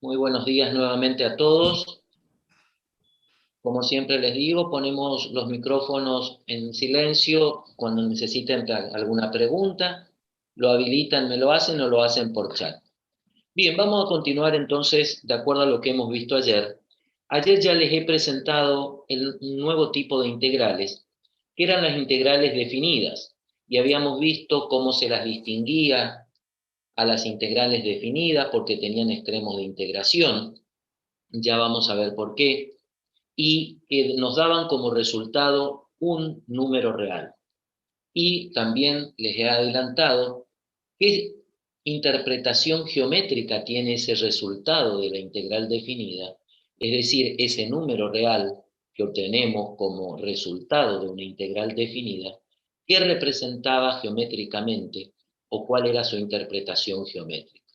Muy buenos días nuevamente a todos. Como siempre les digo, ponemos los micrófonos en silencio cuando necesiten alguna pregunta. Lo habilitan, me lo hacen o lo hacen por chat. Bien, vamos a continuar entonces de acuerdo a lo que hemos visto ayer. Ayer ya les he presentado el nuevo tipo de integrales, que eran las integrales definidas, y habíamos visto cómo se las distinguía a las integrales definidas porque tenían extremos de integración. Ya vamos a ver por qué, y que nos daban como resultado un número real. Y también les he adelantado qué interpretación geométrica tiene ese resultado de la integral definida, es decir, ese número real que obtenemos como resultado de una integral definida, qué representaba geométricamente o cuál era su interpretación geométrica.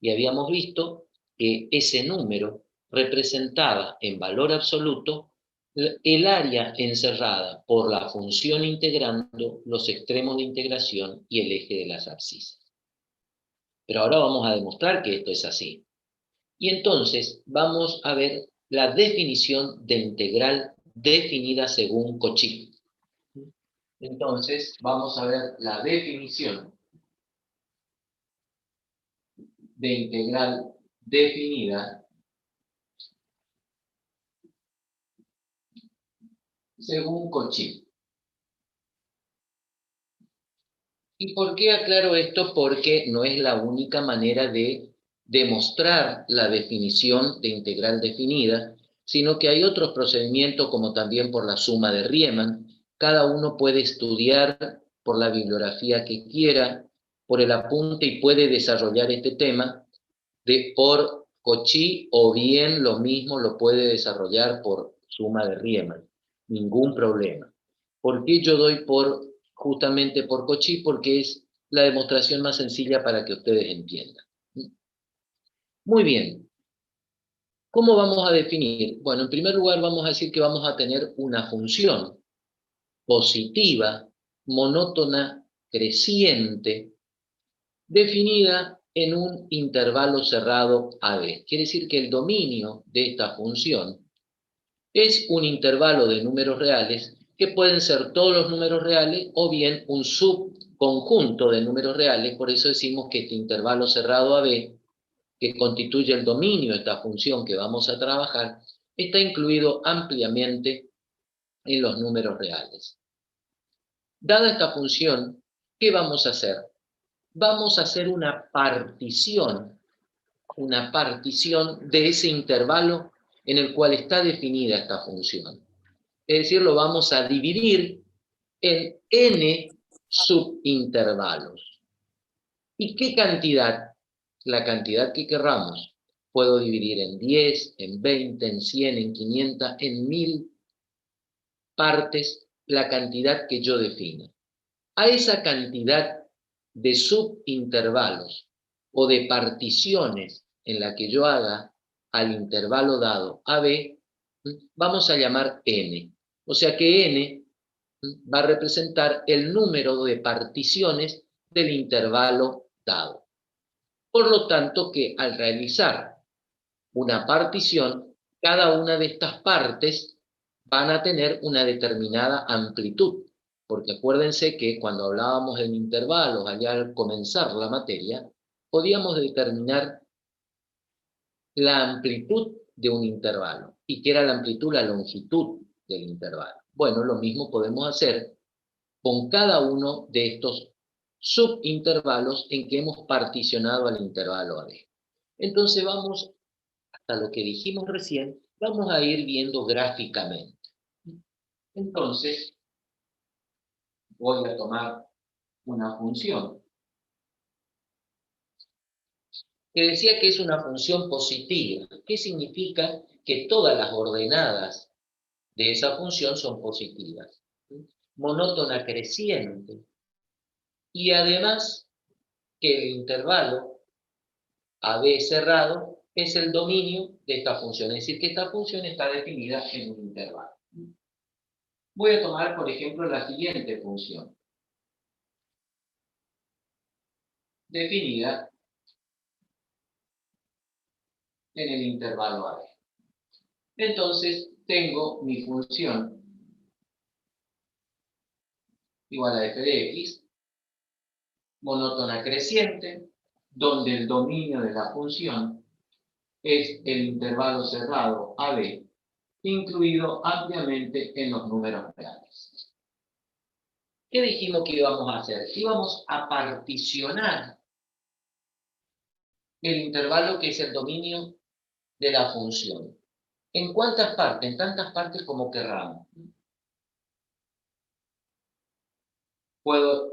Y habíamos visto que ese número representaba en valor absoluto el área encerrada por la función integrando los extremos de integración y el eje de las abscisas. Pero ahora vamos a demostrar que esto es así. Y entonces vamos a ver la definición de integral definida según Cauchy. Entonces vamos a ver la definición de integral definida según Cauchy. ¿Y por qué aclaro esto? Porque no es la única manera de demostrar la definición de integral definida, sino que hay otros procedimientos como también por la suma de Riemann. Cada uno puede estudiar por la bibliografía que quiera, por el apunte y puede desarrollar este tema por Cauchy o bien lo mismo lo puede desarrollar por suma de Riemann. Ningún problema. ¿Por qué yo doy justamente por Cauchy? Porque es la demostración más sencilla para que ustedes entiendan. Muy bien. ¿Cómo vamos a definir? Bueno, en primer lugar vamos a decir que vamos a tener una función positiva, monótona, creciente, definida en un intervalo cerrado AB. Quiere decir que el dominio de esta función es un intervalo de números reales que pueden ser todos los números reales o bien un subconjunto de números reales. Por eso decimos que este intervalo cerrado AB, que constituye el dominio de esta función que vamos a trabajar, está incluido ampliamente en los números reales. Dada esta función, ¿qué vamos a hacer? Vamos a hacer una partición de ese intervalo en el cual está definida esta función. Es decir, lo vamos a dividir en n subintervalos. ¿Y qué cantidad? La cantidad que querramos. Puedo dividir en 10, en 20, en 100, en 500, en 1000 partes, la cantidad que yo defina. A esa cantidad de subintervalos o de particiones en la que yo haga al intervalo dado AB, vamos a llamar n. O sea que n va a representar el número de particiones del intervalo dado. Por lo tanto, que al realizar una partición, cada una de estas partes van a tener una determinada amplitud. Porque acuérdense que cuando hablábamos en intervalos, allá al comenzar la materia, podíamos determinar la amplitud de un intervalo. ¿Y qué era la amplitud? La longitud del intervalo. Bueno, lo mismo podemos hacer con cada uno de estos subintervalos en que hemos particionado al intervalo AB. Entonces vamos, hasta lo que dijimos recién, vamos a ir viendo gráficamente. Entonces, voy a tomar una función que decía que es una función positiva. ¿Qué significa? Que todas las ordenadas de esa función son positivas. Monótona creciente. Y además que el intervalo AB cerrado es el dominio de esta función. Es decir, que esta función está definida en un intervalo. Voy a tomar, por ejemplo, la siguiente función. Definida en el intervalo AB. Entonces, tengo mi función igual a f de x, monótona creciente, donde el dominio de la función es el intervalo cerrado AB, incluido ampliamente en los números reales. ¿Qué dijimos que íbamos a hacer? Íbamos a particionar el intervalo que es el dominio de la función. ¿En cuántas partes? En tantas partes como querramos.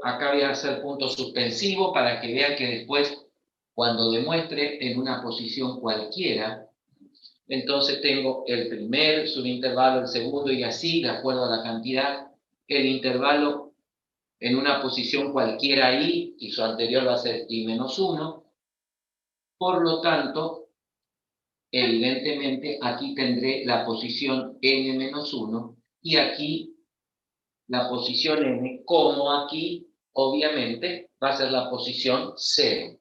Acá voy a hacer punto suspensivo para que vean que después, cuando demuestre en una posición cualquiera, entonces tengo el primer subintervalo, el segundo y así, de acuerdo a la cantidad, el intervalo en una posición cualquiera i, y su anterior va a ser i menos 1. Por lo tanto, evidentemente, aquí tendré la posición n menos 1 y aquí la posición n, como aquí, obviamente, va a ser la posición 0.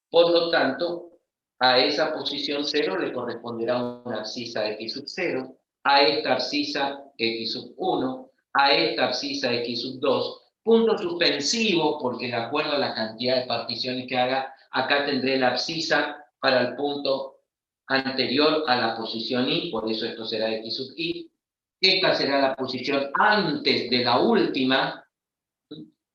Por lo tanto, a esa posición 0 le corresponderá una abscisa x sub 0, a esta abscisa x sub 1, a esta abscisa x sub 2, punto suspensivo, porque de acuerdo a la cantidad de particiones que haga, acá tendré la abscisa para el punto anterior a la posición i, por eso esto será x sub i. Esta será la posición antes de la última,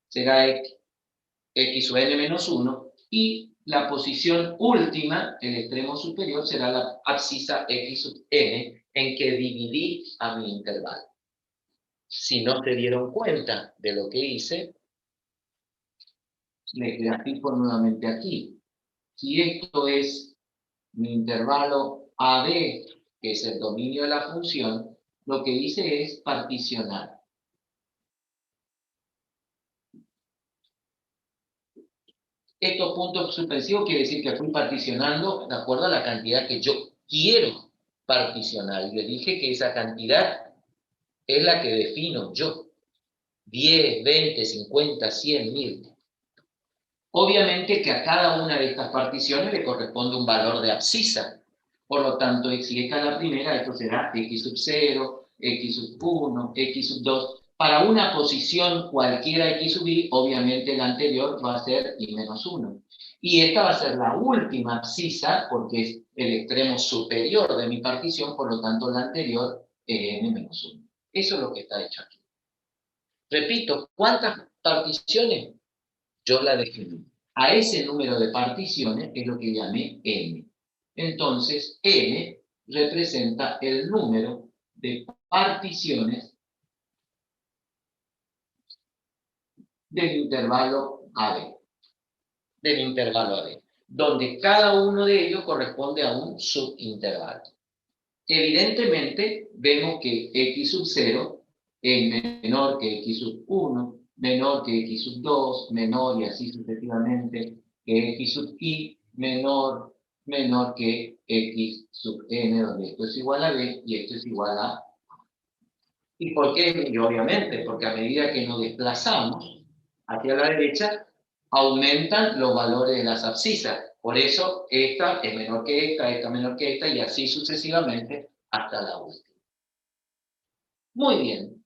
será x sub n menos 1, y la posición última, el extremo superior, será la abscisa x sub n, en que dividí a mi intervalo. Si no se dieron cuenta de lo que hice, les grafico nuevamente aquí. Si esto es mi intervalo AB, que es el dominio de la función, lo que hice es particionar. Estos puntos suspensivos quiere decir que fui particionando de acuerdo a la cantidad que yo quiero particionar. Y les dije que esa cantidad es la que defino yo. 10, 20, 50, 100, 1000. Obviamente que a cada una de estas particiones le corresponde un valor de abscisa. Por lo tanto, si esta es la primera, esto será x sub 0, x sub 1, x sub 2. Para una posición cualquiera x sub i, obviamente la anterior va a ser i menos 1. Y esta va a ser la última abscisa, porque es el extremo superior de mi partición, por lo tanto la anterior es n menos 1. Eso es lo que está hecho aquí. Repito, ¿cuántas particiones? Yo la definí. A ese número de particiones es lo que llamé n. Entonces, n representa el número de particiones del intervalo AB. Donde cada uno de ellos corresponde a un subintervalo. Evidentemente, vemos que x sub 0 es menor que x sub 1, menor que x sub 2, menor y así sucesivamente que x sub i, menor que x sub n, donde esto es igual a b y esto es igual a a. ¿Y por qué? Y obviamente, porque a medida que nos desplazamos hacia la derecha, aumentan los valores de las abscisas. Por eso, esta es menor que esta menor que esta, y así sucesivamente hasta la última. Muy bien.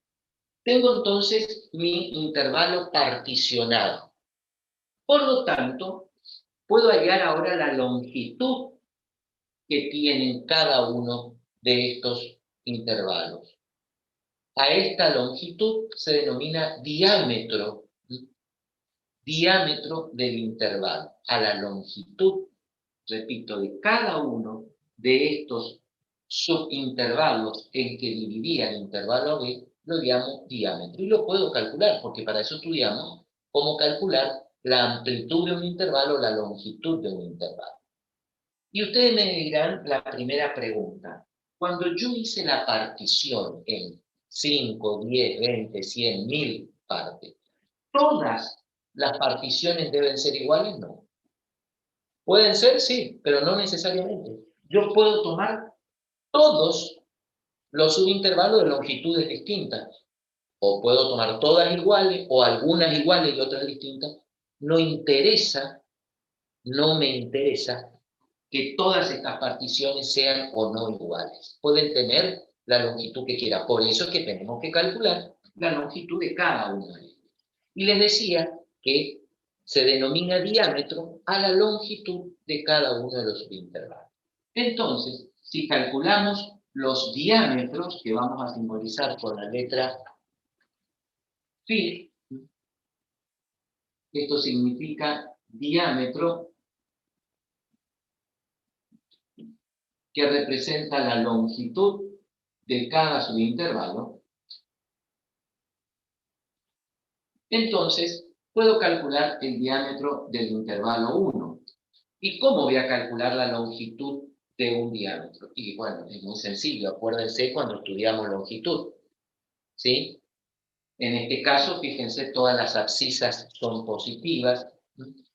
Tengo entonces mi intervalo particionado. Por lo tanto, puedo hallar ahora la longitud que tienen cada uno de estos intervalos. A esta longitud se denomina diámetro del intervalo. A la longitud, repito, de cada uno de estos subintervalos en que dividía el intervalo B, lo llamo diámetro. Y lo puedo calcular, porque para eso estudiamos cómo calcular la amplitud de un intervalo, la longitud de un intervalo. Y ustedes me dirán la primera pregunta. Cuando yo hice la partición en 5, 10, 20, 100, 1000 partes, ¿todas las particiones deben ser iguales? No. Pueden ser, sí, pero no necesariamente. Yo puedo tomar todos los subintervalos de longitudes distintas. O puedo tomar todas iguales, o algunas iguales y otras distintas. No me interesa que todas estas particiones sean o no iguales. Pueden tener la longitud que quiera. Por eso es que tenemos que calcular la longitud de cada una de ellas. Y les decía que se denomina diámetro a la longitud de cada uno de los subintervalos. Entonces, si calculamos los diámetros, que vamos a simbolizar con la letra phi, esto significa diámetro, que representa la longitud de cada subintervalo, entonces puedo calcular el diámetro del intervalo 1. ¿Y cómo voy a calcular la longitud de un diámetro? Y bueno, es muy sencillo, acuérdense cuando estudiamos longitud, ¿sí? En este caso, fíjense, todas las abscisas son positivas,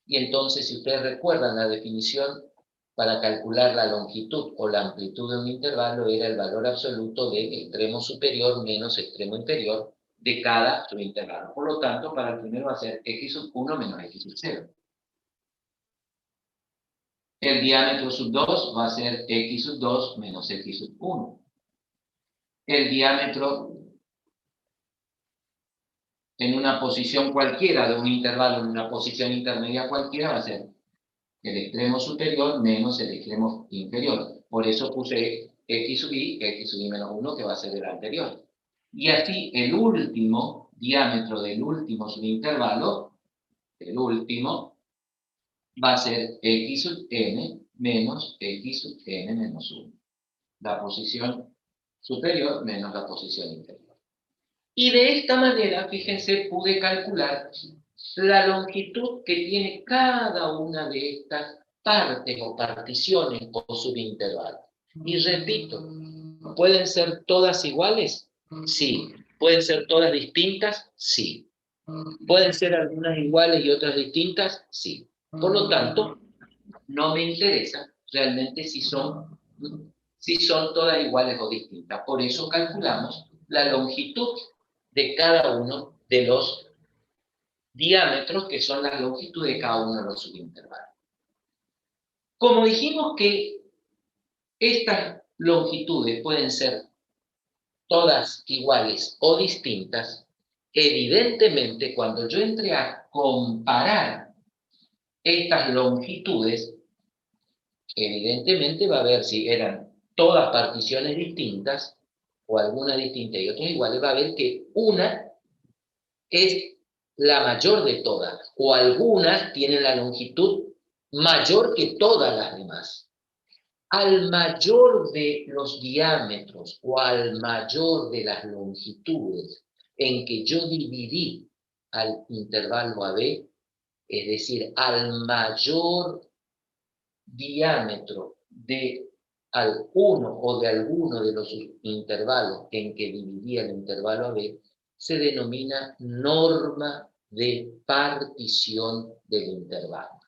y entonces, si ustedes recuerdan la definición, para calcular la longitud o la amplitud de un intervalo era el valor absoluto del extremo superior menos extremo inferior de cada subintervalo. Por lo tanto, para el primero va a ser x sub 1 menos x sub 0. El diámetro sub 2 va a ser x sub 2 menos x sub 1. El diámetro en una posición cualquiera de un intervalo, en una posición intermedia cualquiera, va a ser el extremo superior menos el extremo inferior. Por eso puse x sub i menos 1, que va a ser el anterior. Y así el último diámetro del último subintervalo, el último, va a ser x sub n menos x sub n menos 1. La posición superior menos la posición inferior. Y de esta manera, fíjense, pude calcular la longitud que tiene cada una de estas partes o particiones o subintervalos. Y repito, ¿pueden ser todas iguales? Sí. ¿Pueden ser todas distintas? Sí. ¿Pueden ser algunas iguales y otras distintas? Sí. Por lo tanto, no me interesa realmente si son todas iguales o distintas. Por eso calculamos la longitud de cada uno de los diámetros, que son la longitud de cada uno de los subintervalos. Como dijimos que estas longitudes pueden ser todas iguales o distintas, evidentemente cuando yo entre a comparar estas longitudes, evidentemente va a ver si eran todas particiones distintas o algunas distintas y otras iguales, va a ver que una es la mayor de todas, o algunas tienen la longitud mayor que todas las demás. Al mayor de los diámetros o al mayor de las longitudes en que yo dividí al intervalo AB, es decir, al mayor diámetro de al uno o de alguno de los intervalos en que dividí el intervalo AB, se denomina norma de partición del intervalo.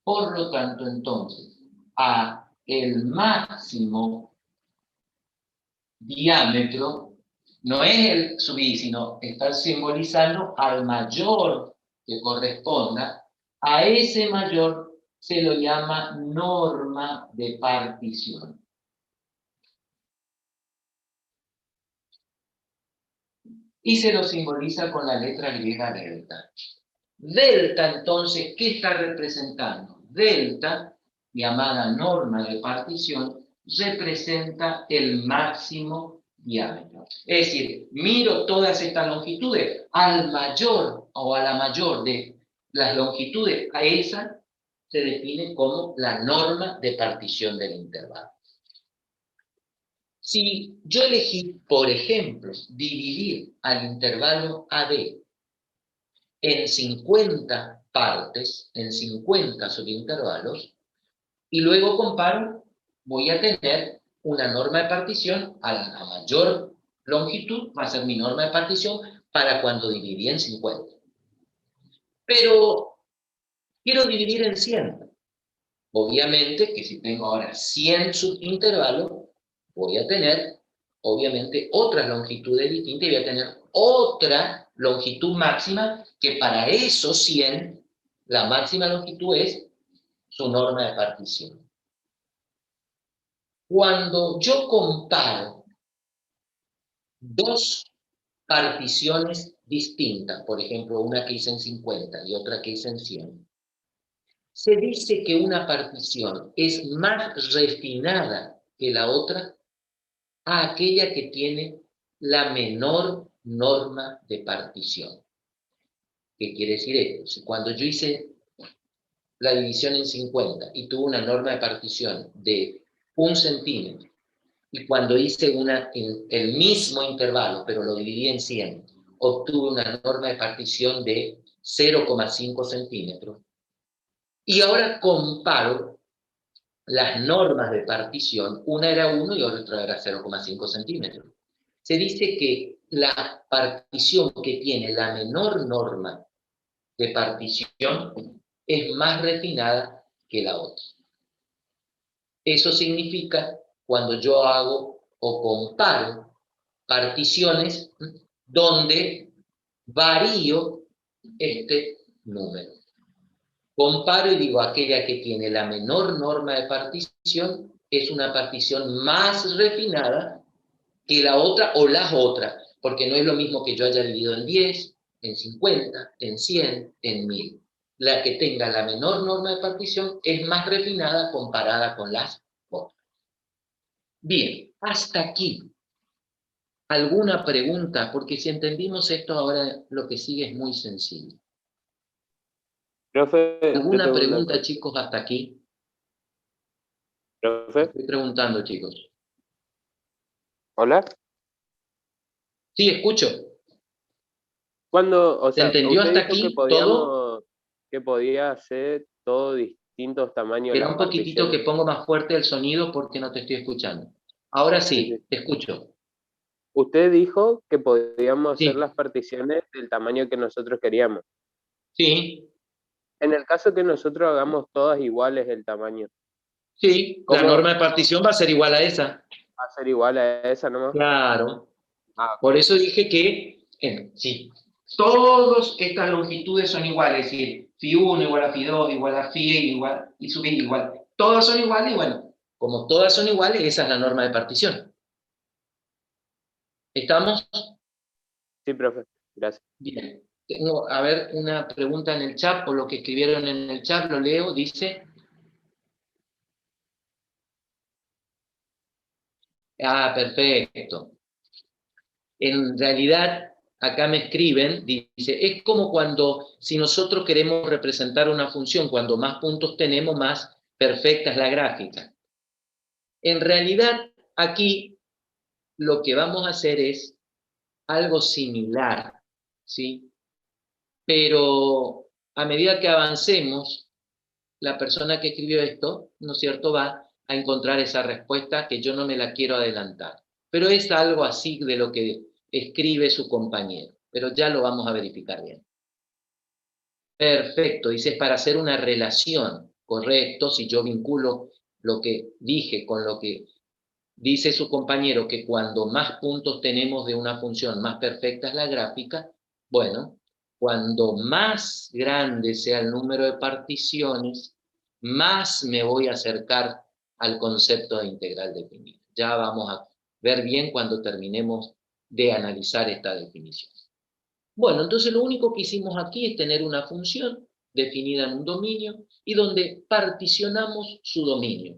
Por lo tanto, entonces, a el máximo diámetro no es el sub i, sino está simbolizando al mayor que corresponda, a ese mayor se lo llama norma de partición. Y se lo simboliza con la letra griega delta. Delta, entonces, ¿qué está representando? Delta, llamada norma de partición, representa el máximo diámetro. Es decir, miro todas estas longitudes, al mayor o a la mayor de las longitudes, a esa se define como la norma de partición del intervalo. Si yo elegí, por ejemplo, dividir al intervalo AB en 50 partes, en 50 subintervalos, y luego comparo, voy a tener una norma de partición a la mayor longitud, va a ser mi norma de partición para cuando dividí en 50. Pero quiero dividir en 100. Obviamente que si tengo ahora 100 subintervalos, voy a tener, obviamente, otras longitudes distintas y voy a tener otra longitud máxima que para esos 100, la máxima longitud es su norma de partición. Cuando yo comparo dos particiones distintas, por ejemplo, una que hice en 50 y otra que hice en 100, se dice que una partición es más refinada que la otra a aquella que tiene la menor norma de partición. ¿Qué quiere decir esto? Si cuando yo hice la división en 50 y tuve una norma de partición de 1 centímetro, y cuando hice en el mismo intervalo, pero lo dividí en 100, obtuve una norma de partición de 0,5 centímetros. Y ahora comparo las normas de partición, una era 1 y otra era 0,5 centímetros. Se dice que la partición que tiene la menor norma de partición es más refinada que la otra. Eso significa, cuando yo hago o comparo particiones donde varío este número. Comparo y digo, aquella que tiene la menor norma de partición es una partición más refinada que la otra o las otras, porque no es lo mismo que yo haya dividido en 10, en 50, en 100, en 1000. La que tenga la menor norma de partición es más refinada comparada con las otras. Bien, hasta aquí. ¿Alguna pregunta? Porque si entendimos esto, ahora lo que sigue es muy sencillo. Profe, yo ¿Alguna tengo una pregunta, pregunta. chicos, hasta aquí? Profe, Estoy preguntando, chicos. hola. Sí, escucho. Cuando, o ¿Se sea, entendió usted hasta dijo aquí todo? que podía hacer todo distintos tamaños Espera las un poquitito que particiones. pongo más fuerte el sonido porque no te estoy escuchando. Ahora Sí, sí. sí, te escucho. Usted dijo que podíamos hacer Sí, las particiones del tamaño que nosotros queríamos. sí, En el caso que nosotros hagamos todas iguales el tamaño, sí. La ¿cómo norma de partición va a ser igual a esa. va a ser igual a esa nomás? Claro. Ah, Por ok. eso dije que, sí, todas estas longitudes son iguales. Es decir, φ1 igual a φ2 igual a φ igual y sub i igual. Todas son iguales y bueno, como todas son iguales, esa es la norma de partición. ¿Estamos? Sí, profe, gracias. Bien. Tengo, a ver, una pregunta en el chat, o lo que escribieron en el chat, lo leo, dice... Ah, perfecto. En realidad, acá me escriben, dice, es como cuando, si nosotros queremos representar una función, cuando más puntos tenemos, más perfecta es la gráfica. En realidad, aquí lo que vamos a hacer es algo similar, ¿sí? Pero a medida que avancemos, la persona que escribió esto, ¿no es cierto?, va a encontrar esa respuesta que yo no me la quiero adelantar. Pero es algo así de lo que escribe su compañero, pero ya lo vamos a verificar bien. Perfecto, dices para hacer una relación, correcto, si yo vinculo lo que dije con lo que dice su compañero, que cuando más puntos tenemos de una función, más perfecta es la gráfica, bueno, cuando más grande sea el número de particiones, más me voy a acercar al concepto de integral definida. Ya vamos a ver bien cuando terminemos de analizar esta definición. Bueno, entonces lo único que hicimos aquí es tener una función definida en un dominio y donde particionamos su dominio.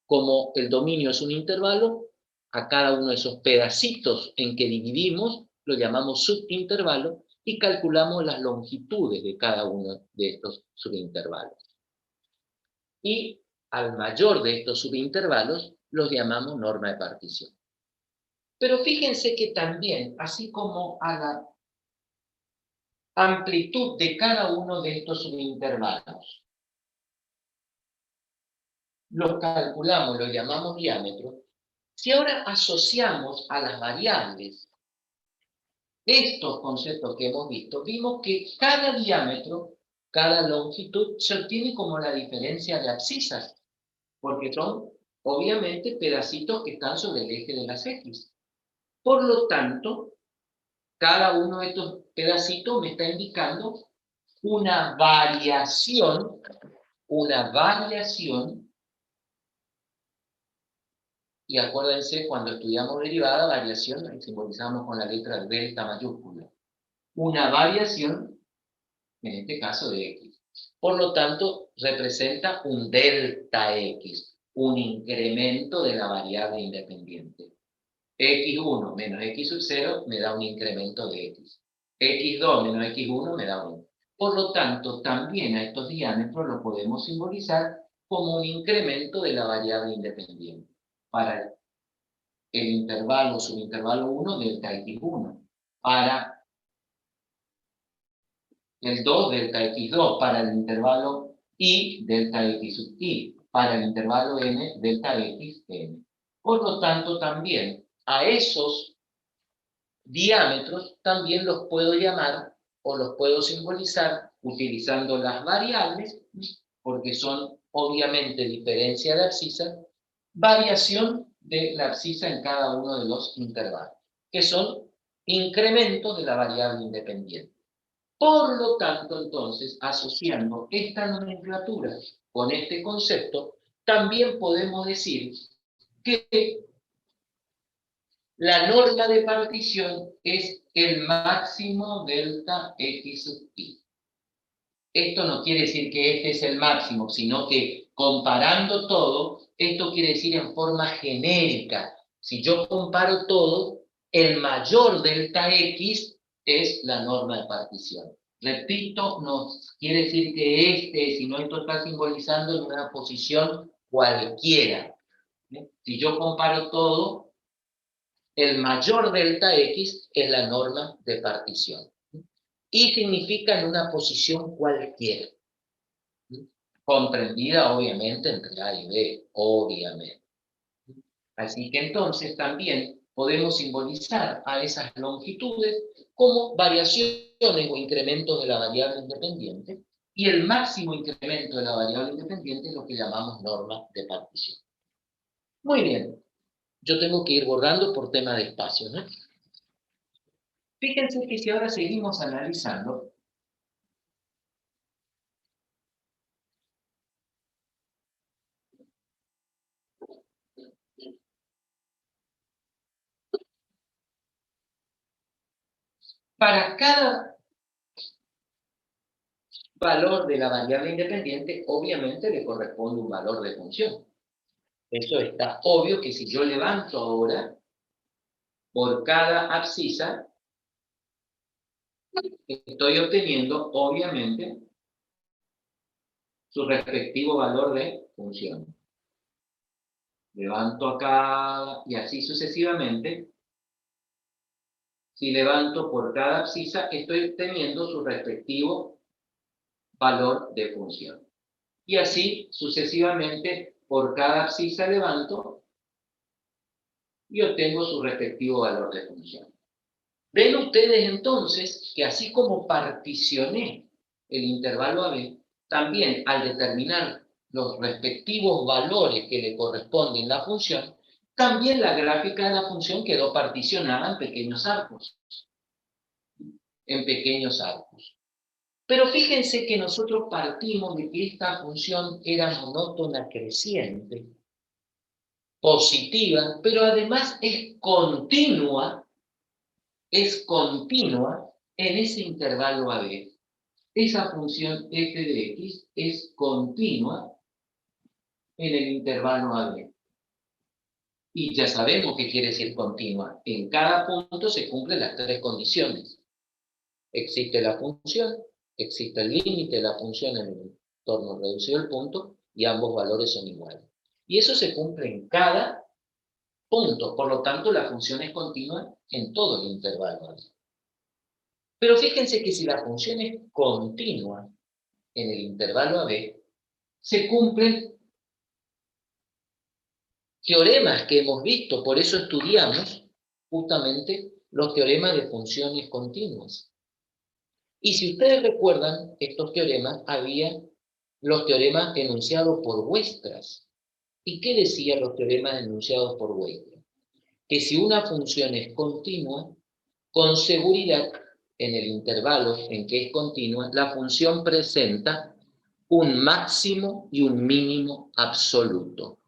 Como el dominio es un intervalo, a cada uno de esos pedacitos en que dividimos lo llamamos subintervalo y calculamos las longitudes de cada uno de estos subintervalos. Y al mayor de estos subintervalos los llamamos norma de partición. Pero fíjense que también, así como a la amplitud de cada uno de estos subintervalos, los calculamos, los llamamos diámetro, si ahora asociamos a las variables estos conceptos que hemos visto, vimos que cada diámetro, cada longitud, se obtiene como la diferencia de abscisas, porque son, obviamente, pedacitos que están sobre el eje de las X. Por lo tanto, cada uno de estos pedacitos me está indicando una variación Y acuérdense, cuando estudiamos derivada, variación la simbolizamos con la letra delta mayúscula. Una variación, en este caso de x. Por lo tanto, representa un delta x, un incremento de la variable independiente. x1 menos x sub 0 me da un incremento de x. x2 menos x1 me da 1. Por lo tanto, también a estos diámetros lo podemos simbolizar como un incremento de la variable independiente. Para el intervalo, subintervalo 1, delta x1. Para el 2, delta x2. Para el intervalo y, delta x sub y. Para el intervalo n, delta x, n. Por lo tanto, también a esos diámetros también los puedo llamar o los puedo simbolizar utilizando las variables, porque son obviamente diferencia de abscisa, variación de la abscisa en cada uno de los intervalos, que son incrementos de la variable independiente. Por lo tanto, entonces, asociando esta nomenclatura con este concepto, también podemos decir que la norma de partición es el máximo delta x sub i. Esto no quiere decir que este es el máximo, sino que comparando todo, esto quiere decir en forma genérica. Si yo comparo todo, el mayor delta x es la norma de partición. Repito, no quiere decir que sino esto está simbolizando en una posición cualquiera. Si yo comparo todo, el mayor delta x es la norma de partición. Y significa en una posición cualquiera. Comprendida, obviamente, entre A y B, obviamente. Así que entonces también podemos simbolizar a esas longitudes como variaciones o incrementos de la variable independiente, y el máximo incremento de la variable independiente es lo que llamamos norma de partición. Muy bien. Yo tengo que ir borrando por tema de espacio, ¿no? Fíjense que si ahora seguimos analizando, para cada valor de la variable independiente, obviamente le corresponde un valor de función. Eso está obvio que si yo levanto ahora, por cada abscisa, estoy obteniendo, obviamente, su respectivo valor de función. Levanto acá y así sucesivamente. Si levanto por cada abscisa, estoy obteniendo su respectivo valor de función. Y así sucesivamente, por cada abscisa levanto y obtengo su respectivo valor de función. Ven ustedes entonces que así como particioné el intervalo AB, también al determinar los respectivos valores que le corresponden a la función, también la gráfica de la función quedó particionada en pequeños arcos. Pero fíjense que nosotros partimos de que esta función era monótona creciente, positiva, pero además es continua en ese intervalo AB. Esa función f de x es continua en el intervalo AB. Y ya sabemos qué quiere decir continua. En cada punto se cumplen las tres condiciones. Existe la función, existe el límite de la función en el entorno reducido del punto, y ambos valores son iguales. Y eso se cumple en cada punto. Por lo tanto, la función es continua en todo el intervalo AB. Pero fíjense que si la función es continua en el intervalo AB, se cumplen teoremas que hemos visto, por eso estudiamos justamente los teoremas de funciones continuas. Y si ustedes recuerdan, estos teoremas, había los teoremas enunciados por Weierstrass. ¿Y qué decían los teoremas enunciados por Weierstrass? Que si una función es continua, con seguridad, en el intervalo en que es continua, la función presenta un máximo y un mínimo absoluto.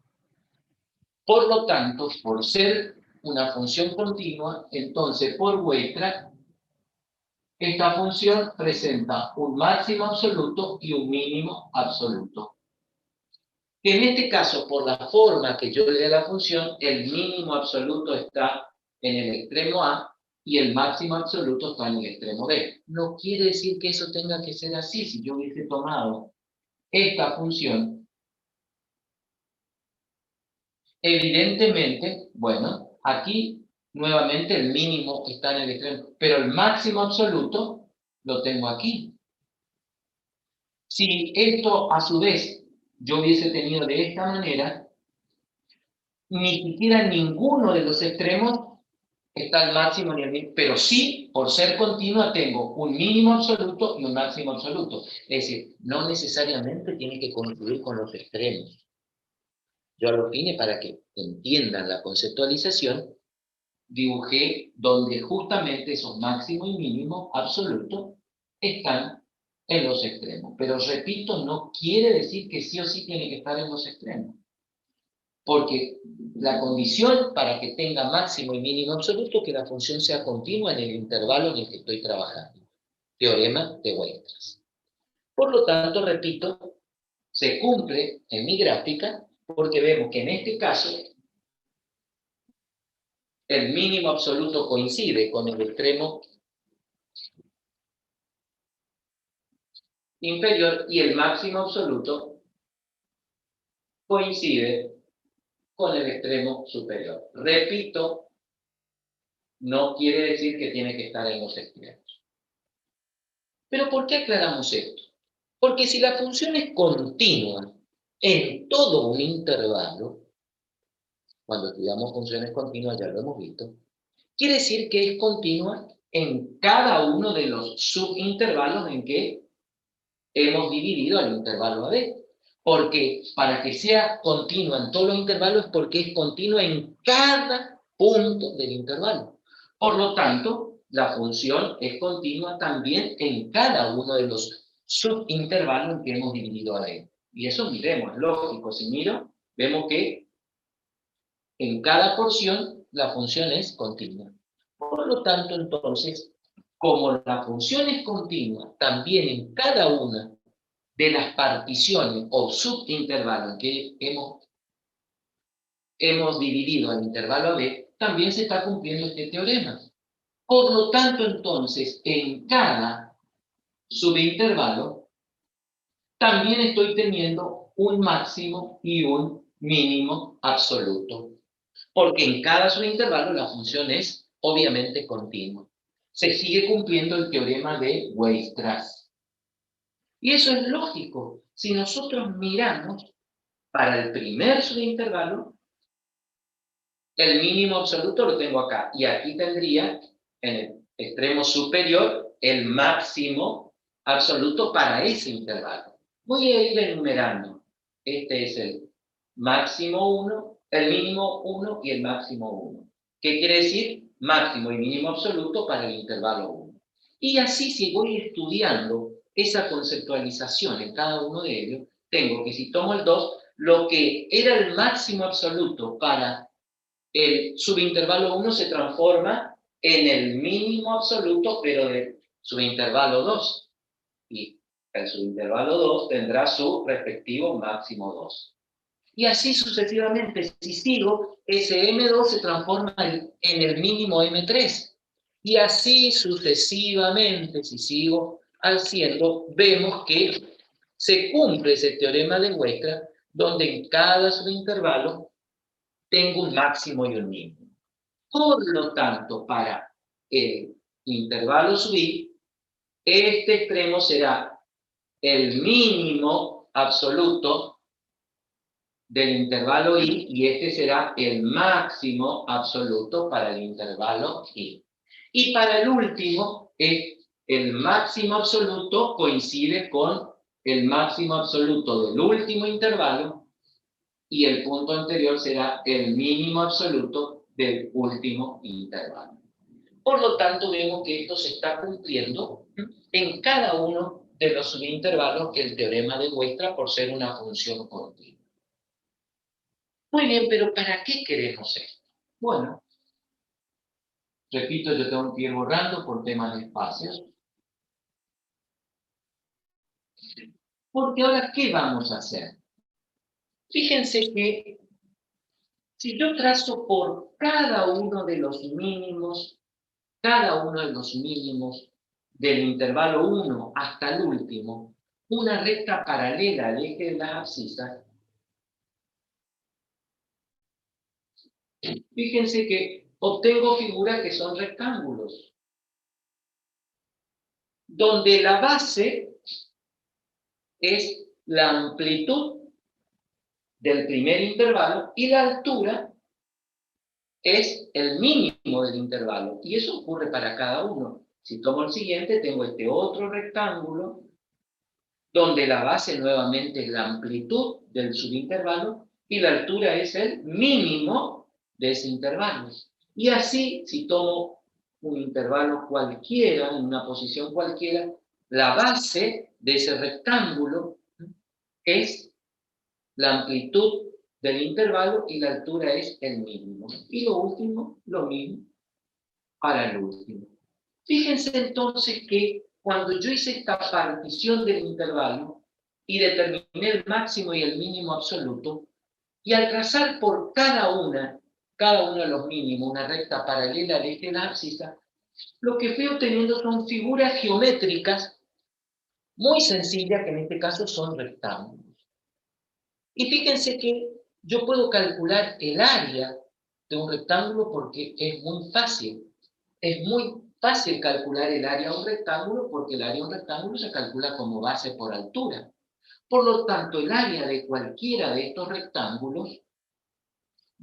Por lo tanto, por ser una función continua, entonces por Weierstrass, esta función presenta un máximo absoluto y un mínimo absoluto. Que en este caso, por la forma que yo le dé a la función, el mínimo absoluto está en el extremo A y el máximo absoluto está en el extremo B. No quiere decir que eso tenga que ser así. Si yo hubiese tomado esta función, evidentemente, bueno, aquí nuevamente el mínimo está en el extremo, pero el máximo absoluto lo tengo aquí. Si esto a su vez yo hubiese tenido de esta manera, ni siquiera ninguno de los extremos está al máximo ni al mínimo, pero sí, por ser continua, tengo un mínimo absoluto y un máximo absoluto. Es decir, no necesariamente tiene que concluir con los extremos. Yo a los fines, para que entiendan la conceptualización, dibujé donde justamente esos máximo y mínimo absoluto están en los extremos. Pero repito, no quiere decir que sí o sí tiene que estar en los extremos. Porque la condición para que tenga máximo y mínimo absoluto es que la función sea continua en el intervalo en el que estoy trabajando. Teorema de Weierstrass. Por lo tanto, repito, se cumple en mi gráfica porque vemos que en este caso el mínimo absoluto coincide con el extremo inferior y el máximo absoluto coincide con el extremo superior. Repito, no quiere decir que tiene que estar en los extremos. ¿Pero por qué aclaramos esto? Porque si la función es continua en todo un intervalo, cuando estudiamos funciones continuas ya lo hemos visto, quiere decir que es continua en cada uno de los subintervalos en que hemos dividido el intervalo AB. Porque para que sea continua en todos los intervalos es porque es continua en cada punto del intervalo. Por lo tanto, la función es continua también en cada uno de los subintervalos en que hemos dividido a B. Y eso miremos, es lógico. Si miro, vemos que en cada porción la función es continua. Por lo tanto, entonces, como la función es continua, también en cada una de las particiones o subintervalos que hemos dividido al intervalo B, también se está cumpliendo este teorema. Por lo tanto, entonces, en cada subintervalo, también estoy teniendo un máximo y un mínimo absoluto. Porque en cada subintervalo la función es obviamente continua. Se sigue cumpliendo el teorema de Weierstrass. Y eso es lógico. Si nosotros miramos para el primer subintervalo, el mínimo absoluto lo tengo acá. Y aquí tendría, en el extremo superior, el máximo absoluto para ese intervalo. Voy a ir enumerando. Este es el máximo 1, el mínimo 1 y el máximo 1. ¿Qué quiere decir? Máximo y mínimo absoluto para el intervalo 1. Y así, si voy estudiando esa conceptualización en cada uno de ellos, tengo que, si tomo el 2, lo que era el máximo absoluto para el subintervalo 1 se transforma en el mínimo absoluto, pero del subintervalo 2. Y el subintervalo 2 tendrá su respectivo máximo 2. Y así sucesivamente, si sigo, ese M2 se transforma en el mínimo M3. Y así sucesivamente, si sigo haciendo, vemos que se cumple ese teorema de Weierstrass, donde en cada subintervalo tengo un máximo y un mínimo. Por lo tanto, para el intervalo sub i, este extremo será el mínimo absoluto del intervalo i y este será el máximo absoluto para el intervalo i. Y para el último, el máximo absoluto coincide con el máximo absoluto del último intervalo y el punto anterior será el mínimo absoluto del último intervalo. Por lo tanto, vemos que esto se está cumpliendo en cada uno de los subintervalos que el teorema demuestra por ser una función continua. Muy bien, pero ¿para qué queremos esto? Bueno, repito, yo tengo que ir borrando por temas de espacios. Porque ahora, ¿qué vamos a hacer? Fíjense que si yo trazo por cada uno de los mínimos del intervalo 1 hasta el último, una recta paralela al eje de las abscisas, fíjense que obtengo figuras que son rectángulos, donde la base es la amplitud del primer intervalo y la altura es el mínimo del intervalo. Y eso ocurre para cada uno. Si tomo el siguiente, tengo este otro rectángulo, donde la base nuevamente es la amplitud del subintervalo y la altura es el mínimo de ese intervalo. Y así, si tomo un intervalo cualquiera, en una posición cualquiera, la base de ese rectángulo es la amplitud del intervalo y la altura es el mínimo. Y lo último, lo mismo para el último. Fíjense entonces que cuando yo hice esta partición del intervalo y determiné el máximo y el mínimo absoluto, y al trazar por cada uno de los mínimos una recta paralela al eje de la abscisa, lo que fui obteniendo son figuras geométricas muy sencillas, que en este caso son rectángulos. Y fíjense que yo puedo calcular el área de un rectángulo porque es muy fácil. Es muy fácil calcular el área de un rectángulo porque el área de un rectángulo se calcula como base por altura. Por lo tanto, el área de cualquiera de estos rectángulos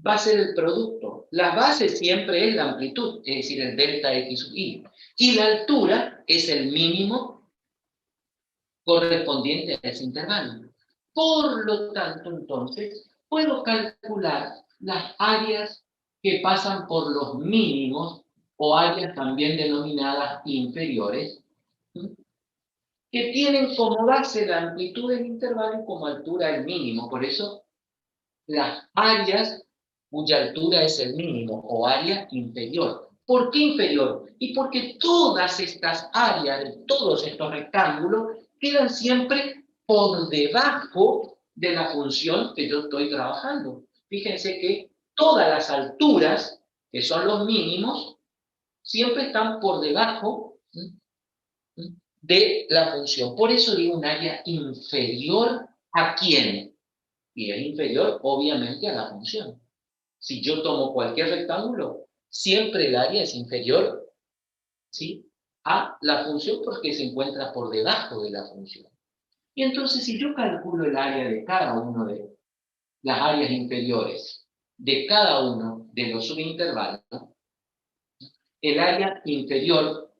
va a ser el producto. La base siempre es la amplitud, es decir, el delta x sub y. Y la altura es el mínimo correspondiente a ese intervalo. Por lo tanto, entonces, puedo calcular las áreas que pasan por los mínimos o áreas también denominadas inferiores, que tienen como base la amplitud del intervalo y como altura el mínimo. Por eso, las áreas cuya altura es el mínimo o área inferior. ¿Por qué inferior? Y porque todas estas áreas de todos estos rectángulos quedan siempre por debajo de la función que yo estoy trabajando. Fíjense que todas las alturas, que son los mínimos, siempre están por debajo de la función. Por eso digo un área inferior ¿a quién? Y es inferior, obviamente, a la función. Si yo tomo cualquier rectángulo, siempre el área es inferior, ¿sí?, a la función porque se encuentra por debajo de la función. Y entonces, si yo calculo el área de cada uno de las áreas inferiores de cada uno de los subintervalos, el área inferior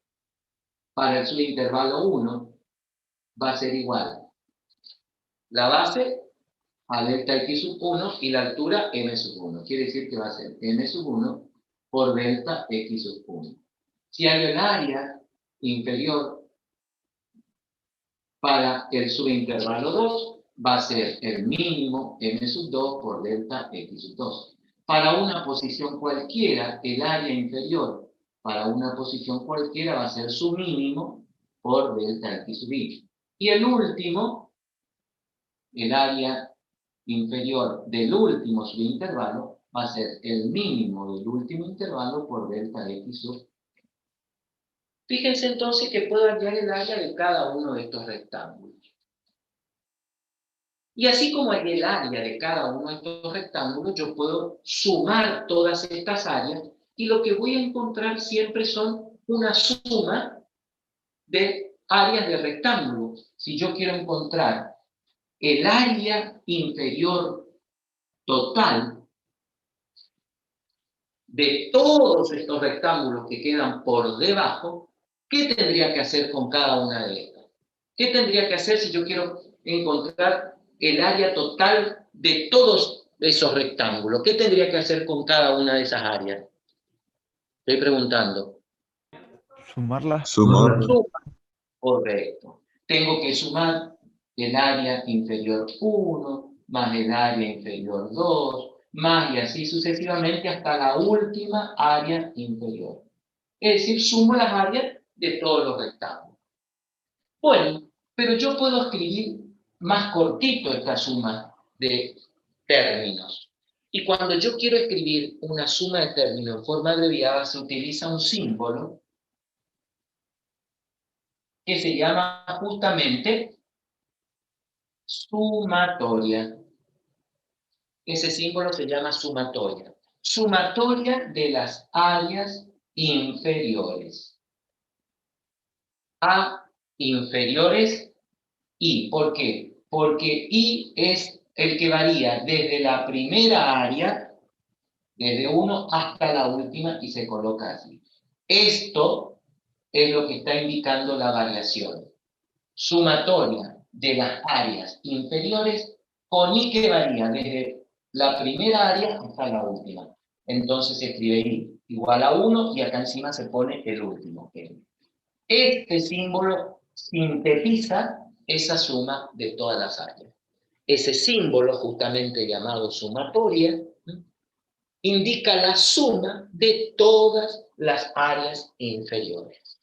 para el subintervalo 1 va a ser igual la base a delta x sub 1 y la altura m sub 1. Quiere decir que va a ser m sub 1 por delta x sub 1. Si hay el área inferior para el subintervalo 2, va a ser el mínimo m sub 2 por delta x sub 2. Para una posición cualquiera, el área inferior para una posición cualquiera va a ser su mínimo por delta x sub y. Y el último, el área inferior del último subintervalo, va a ser el mínimo del último intervalo por delta x sub. Fíjense entonces que puedo hallar el área de cada uno de estos rectángulos. Y así como hay el área de cada uno de estos rectángulos, yo puedo sumar todas estas áreas y lo que voy a encontrar siempre son una suma de áreas de rectángulo. Si yo quiero encontrar el área inferior total de todos estos rectángulos que quedan por debajo, ¿qué tendría que hacer con cada una de estas? ¿Qué tendría que hacer si yo quiero encontrar el área total de todos esos rectángulos? ¿Qué tendría que hacer con cada una de esas áreas? Estoy preguntando. Sumarlas. Suma. Correcto. Tengo que sumar el área inferior 1 más el área inferior 2 más y así sucesivamente hasta la última área inferior. Es decir, sumo las áreas de todos los rectángulos. Bueno, pero yo puedo escribir más cortito esta suma de términos. Y cuando yo quiero escribir una suma de términos en forma abreviada, se utiliza un símbolo que se llama justamente sumatoria. Ese símbolo se llama sumatoria. Sumatoria de las áreas inferiores. A inferiores I. ¿Por qué? Porque I es el que varía desde la primera área, desde 1 hasta la última, y se coloca así. Esto es lo que está indicando la variación. Sumatoria de las áreas inferiores con I que varía desde la primera área hasta la última. Entonces se escribe I igual a 1 y acá encima se pone el último. Este símbolo sintetiza esa suma de todas las áreas. Ese símbolo, justamente llamado sumatoria, indica la suma de todas las áreas inferiores.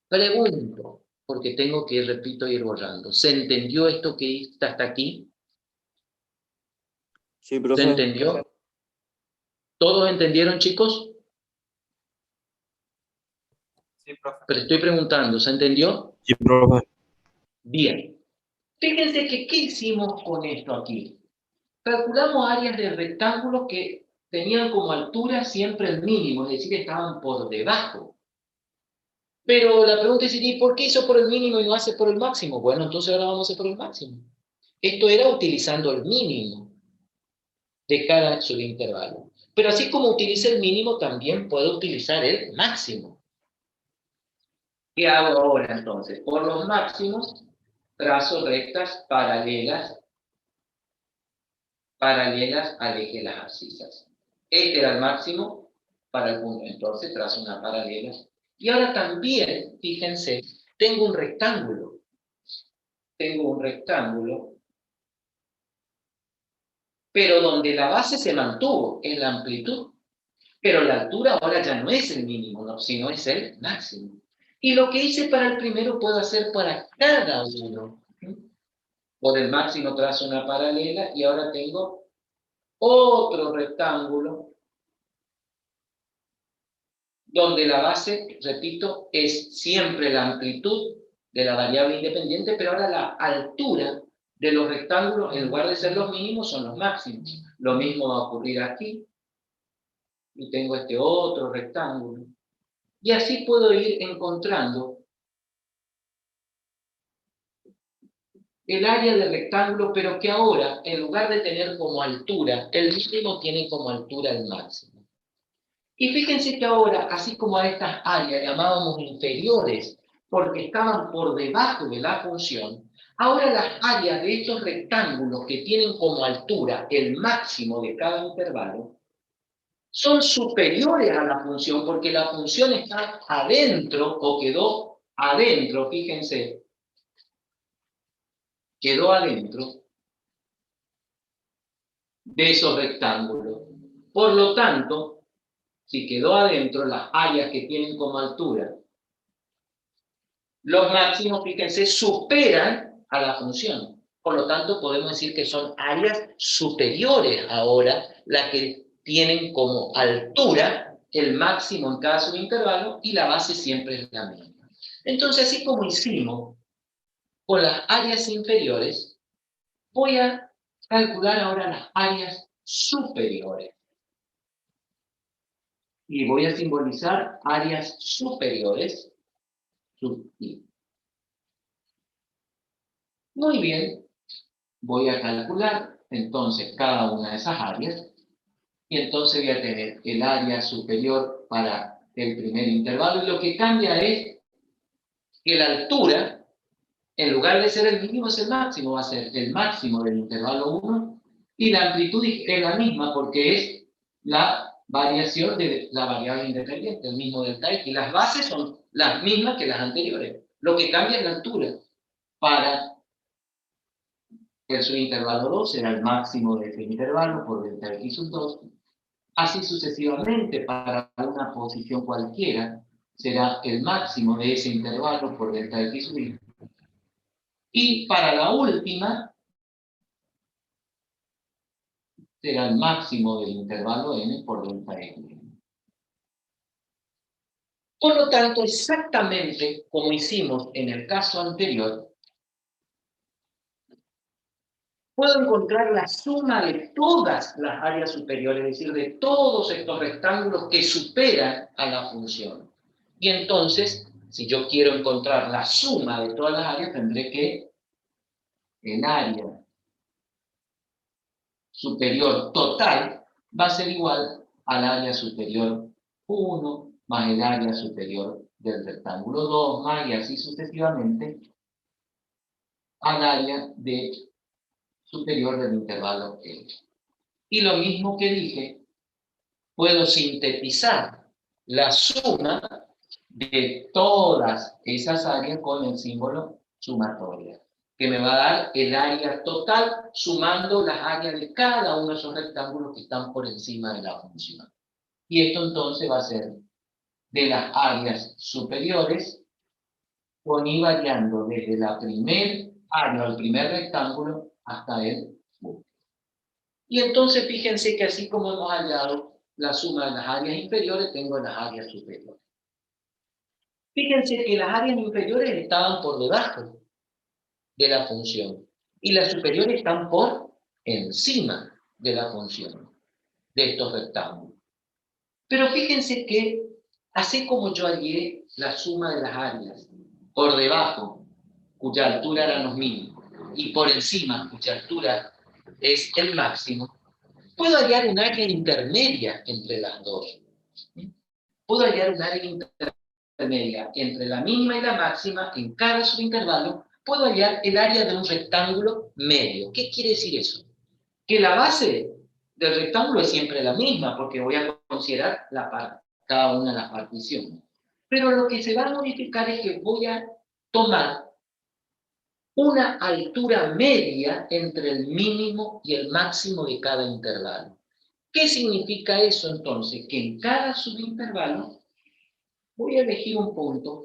Pregunto, porque tengo que, repito, ir borrando. ¿Se entendió esto que está hasta aquí? Sí, profe. ¿Se entendió? ¿Todos entendieron, chicos? Sí, profe. Pero estoy preguntando, ¿se entendió? Sí, profe. Bien. Fíjense que, ¿qué hicimos con esto aquí? Calculamos áreas de rectángulos que tenían como altura siempre el mínimo, es decir, estaban por debajo. Pero la pregunta es, ¿y por qué hizo por el mínimo y no hace por el máximo? Bueno, entonces ahora vamos a hacer por el máximo. Esto era utilizando el mínimo de cada subintervalo. Pero así como utiliza el mínimo, también puedo utilizar el máximo. ¿Qué hago ahora entonces? Por los máximos, trazo rectas paralelas al eje de las abscisas. Este era el máximo para el punto, entonces trazo una paralela. Y ahora también, fíjense, tengo un rectángulo. Pero donde la base se mantuvo en la amplitud. Pero la altura ahora ya no es el mínimo, ¿no? Sino es el máximo. Y lo que hice para el primero puedo hacer para cada uno. Por el máximo trazo una paralela y ahora tengo otro rectángulo donde la base, repito, es siempre la amplitud de la variable independiente, pero ahora la altura de los rectángulos, en lugar de ser los mínimos, son los máximos. Lo mismo va a ocurrir aquí. Y tengo este otro rectángulo. Y así puedo ir encontrando el área del rectángulo, pero que ahora, en lugar de tener como altura el mínimo, tiene como altura el máximo. Y fíjense que ahora, así como a estas áreas llamábamos inferiores, porque estaban por debajo de la función, ahora las áreas de estos rectángulos que tienen como altura el máximo de cada intervalo, son superiores a la función, porque la función está adentro, o quedó adentro, fíjense, quedó adentro de esos rectángulos. Por lo tanto, si quedó adentro, las áreas que tienen como altura los máximos, fíjense, superan a la función. Por lo tanto, podemos decir que son áreas superiores ahora las que tienen como altura el máximo en cada subintervalo y la base siempre es la misma. Entonces, así como hicimos con las áreas inferiores, voy a calcular ahora las áreas superiores. Y voy a simbolizar áreas superiores, sub I. Muy bien, voy a calcular entonces cada una de esas áreas y entonces voy a tener el área superior para el primer intervalo y lo que cambia es que la altura, en lugar de ser el mínimo, es el máximo, va a ser el máximo del intervalo 1 y la amplitud es la misma porque es la variación de la variable independiente, el mismo delta x. Y las bases son las mismas que las anteriores. Lo que cambia es la altura para El subintervalo 2 será el máximo de ese intervalo por delta x sub 2. Así sucesivamente, para una posición cualquiera, será el máximo de ese intervalo por delta x sub y. Y para la última, será el máximo del intervalo n por delta x. Por lo tanto, exactamente como hicimos en el caso anterior, puedo encontrar la suma de todas las áreas superiores, es decir, de todos estos rectángulos que superan a la función. Y entonces, si yo quiero encontrar la suma de todas las áreas, tendré que el área superior total va a ser igual al área superior 1 más el área superior del rectángulo 2 más y así sucesivamente al área superior del intervalo L. Y lo mismo que dije, puedo sintetizar la suma de todas esas áreas con el símbolo sumatoria, que me va a dar el área total sumando las áreas de cada uno de esos rectángulos que están por encima de la función. Y esto entonces va a ser de las áreas superiores, con i variando desde la primer área, el primer rectángulo, hasta el punto. Y entonces fíjense que así como hemos hallado la suma de las áreas inferiores, tengo las áreas superiores. Fíjense que las áreas inferiores estaban por debajo de la función y las superiores están por encima de la función de estos rectángulos. Pero fíjense que así como yo hallé la suma de las áreas por debajo, cuya altura eran los mínimos, y por encima, cuya altura es el máximo, puedo hallar un área intermedia entre las dos. Puedo hallar un área intermedia entre la mínima y la máxima en cada subintervalo. Puedo hallar el área de un rectángulo medio. ¿Qué quiere decir eso? Que la base del rectángulo es siempre la misma, porque voy a considerar cada una de las particiones. Pero lo que se va a modificar es que voy a tomar una altura media entre el mínimo y el máximo de cada intervalo. ¿Qué significa eso entonces? Que en cada subintervalo voy a elegir un punto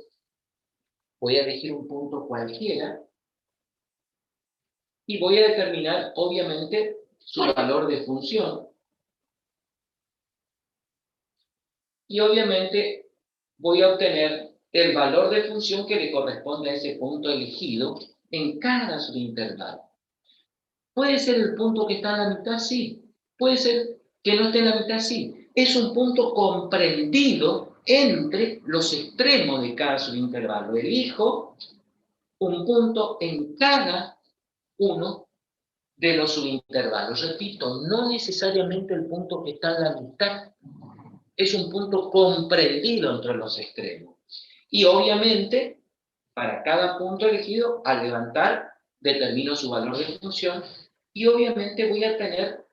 cualquiera, y voy a determinar, obviamente, su valor de función. Y obviamente voy a obtener el valor de función que le corresponde a ese punto elegido en cada subintervalo. ¿Puede ser el punto que está en la mitad? Sí. ¿Puede ser que no esté en la mitad? Sí. Es un punto comprendido entre los extremos de cada subintervalo. Elijo un punto en cada uno de los subintervalos. Repito, no necesariamente el punto que está en la mitad. Es un punto comprendido entre los extremos. Y obviamente, para cada punto elegido, al levantar, determino su valor de función y obviamente voy a tener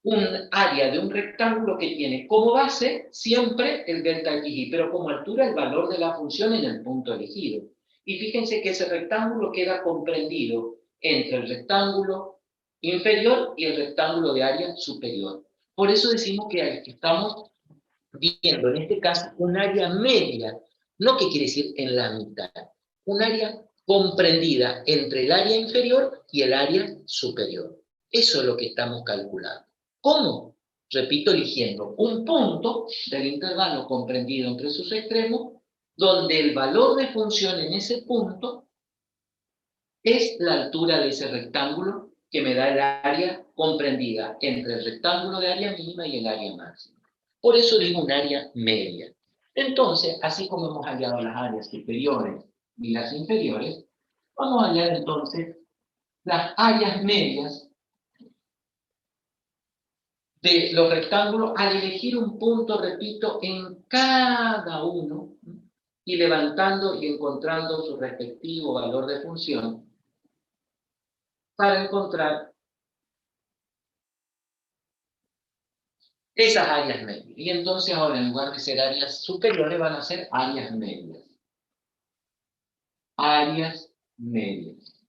un área de un rectángulo que tiene como base siempre el delta xy, pero como altura el valor de la función en el punto elegido. Y fíjense que ese rectángulo queda comprendido entre el rectángulo inferior y el rectángulo de área superior. Por eso decimos que estamos viendo en este caso un área media, no que quiere decir en la mitad, un área comprendida entre el área inferior y el área superior. Eso es lo que estamos calculando. ¿Cómo? Repito, eligiendo un punto del intervalo comprendido entre sus extremos, donde el valor de función en ese punto es la altura de ese rectángulo que me da el área comprendida entre el rectángulo de área mínima y el área máxima. Por eso digo un área media. Entonces, así como hemos hallado las áreas superiores y las inferiores, vamos a hallar entonces las áreas medias de los rectángulos al elegir un punto, repito, en cada uno y levantando y encontrando su respectivo valor de función para encontrar esas áreas medias. Y entonces ahora, en lugar de ser áreas superiores, van a ser áreas medias. Áreas medias.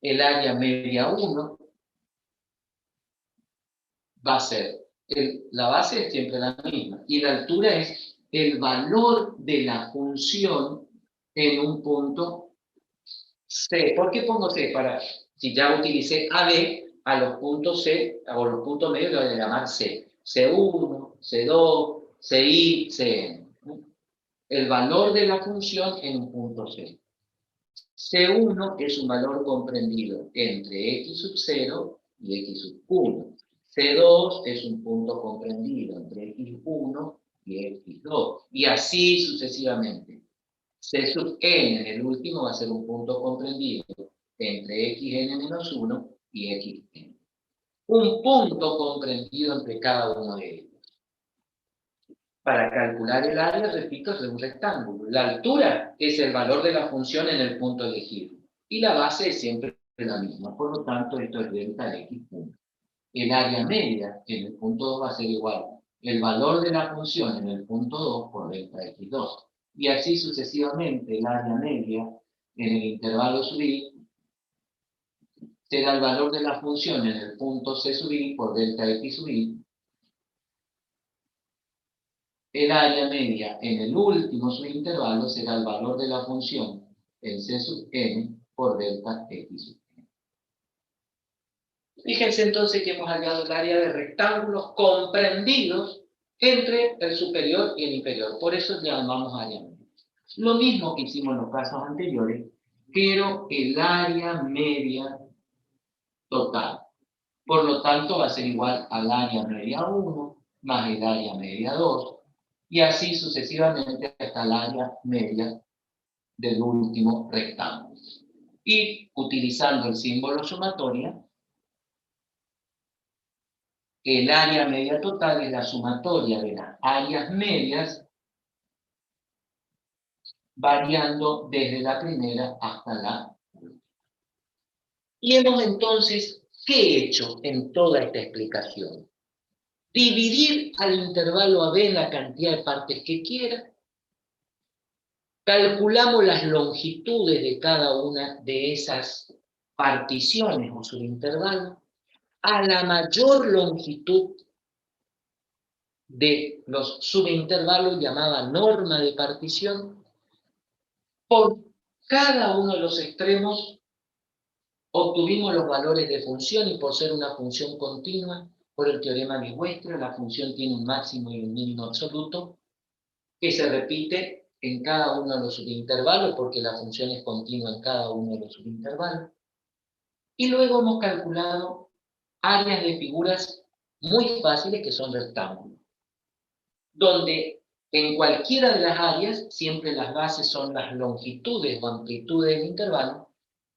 el área media 1 va a ser, la base es siempre la misma, y la altura es el valor de la función en un punto C. ¿Por qué pongo C? Si ya utilicé AD, a los puntos C, o los puntos medios le voy a llamar C. C1, C2, CI, CN. El valor de la función en un punto C. C1 es un valor comprendido entre x sub 0 y x sub 1. C2 es un punto comprendido entre x1 y x2. Y así sucesivamente. C sub n en el último va a ser un punto comprendido entre xn menos 1 y xn. Un punto comprendido entre cada uno de ellos. Para calcular el área, repito, es de un rectángulo. La altura es el valor de la función en el punto elegido. Y la base es siempre la misma. Por lo tanto, esto es delta x punto. El área media en el punto 2 va a ser igual. El valor de la función en el punto 2 por delta x2. Y así sucesivamente, el área media en el intervalo sub i será el valor de la función en el punto c sub i por delta x sub i. El área media en el último subintervalo será el valor de la función en c sub n por delta x sub n. Fíjense entonces que hemos hallado el área de rectángulos comprendidos entre el superior y el inferior. Por eso le llamamos área media. Lo mismo que hicimos en los casos anteriores, pero el área media total. Por lo tanto, va a ser igual al área media 1 más el área media 2. Y así sucesivamente hasta el área media del último rectángulo. Y utilizando el símbolo sumatoria, el área media total es la sumatoria de las áreas medias variando desde la primera hasta la última. Y hemos entonces, ¿qué he hecho en toda esta explicación? Dividir al intervalo AB en la cantidad de partes que quiera. Calculamos las longitudes de cada una de esas particiones o subintervalos. A la mayor longitud de los subintervalos llamada norma de partición, por cada uno de los extremos obtuvimos los valores de función y por ser una función continua, por el teorema de Wiener, la función tiene un máximo y un mínimo absoluto que se repite en cada uno de los subintervalos porque la función es continua en cada uno de los subintervalos. Y luego hemos calculado áreas de figuras muy fáciles que son rectángulos, donde en cualquiera de las áreas siempre las bases son las longitudes o amplitudes del intervalo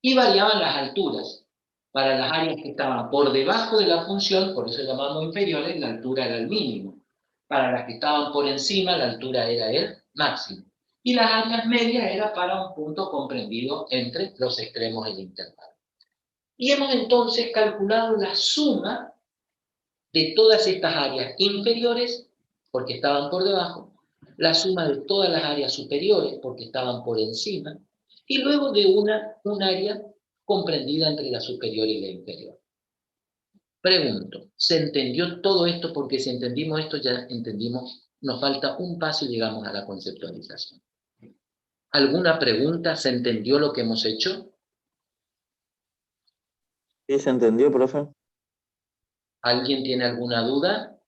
y variaban las alturas. Para las áreas que estaban por debajo de la función, por eso llamamos inferiores, la altura era el mínimo. Para las que estaban por encima, la altura era el máximo. Y las áreas medias era para un punto comprendido entre los extremos del intervalo. Y hemos entonces calculado la suma de todas estas áreas inferiores, porque estaban por debajo, la suma de todas las áreas superiores, porque estaban por encima, y luego de un área comprendida entre la superior y la inferior. Pregunto, ¿se entendió todo esto? Porque si entendimos esto, ya entendimos, nos falta un paso y llegamos a la conceptualización. ¿Alguna pregunta? ¿Se entendió lo que hemos hecho? Sí, se entendió, profe. ¿Alguien tiene alguna duda?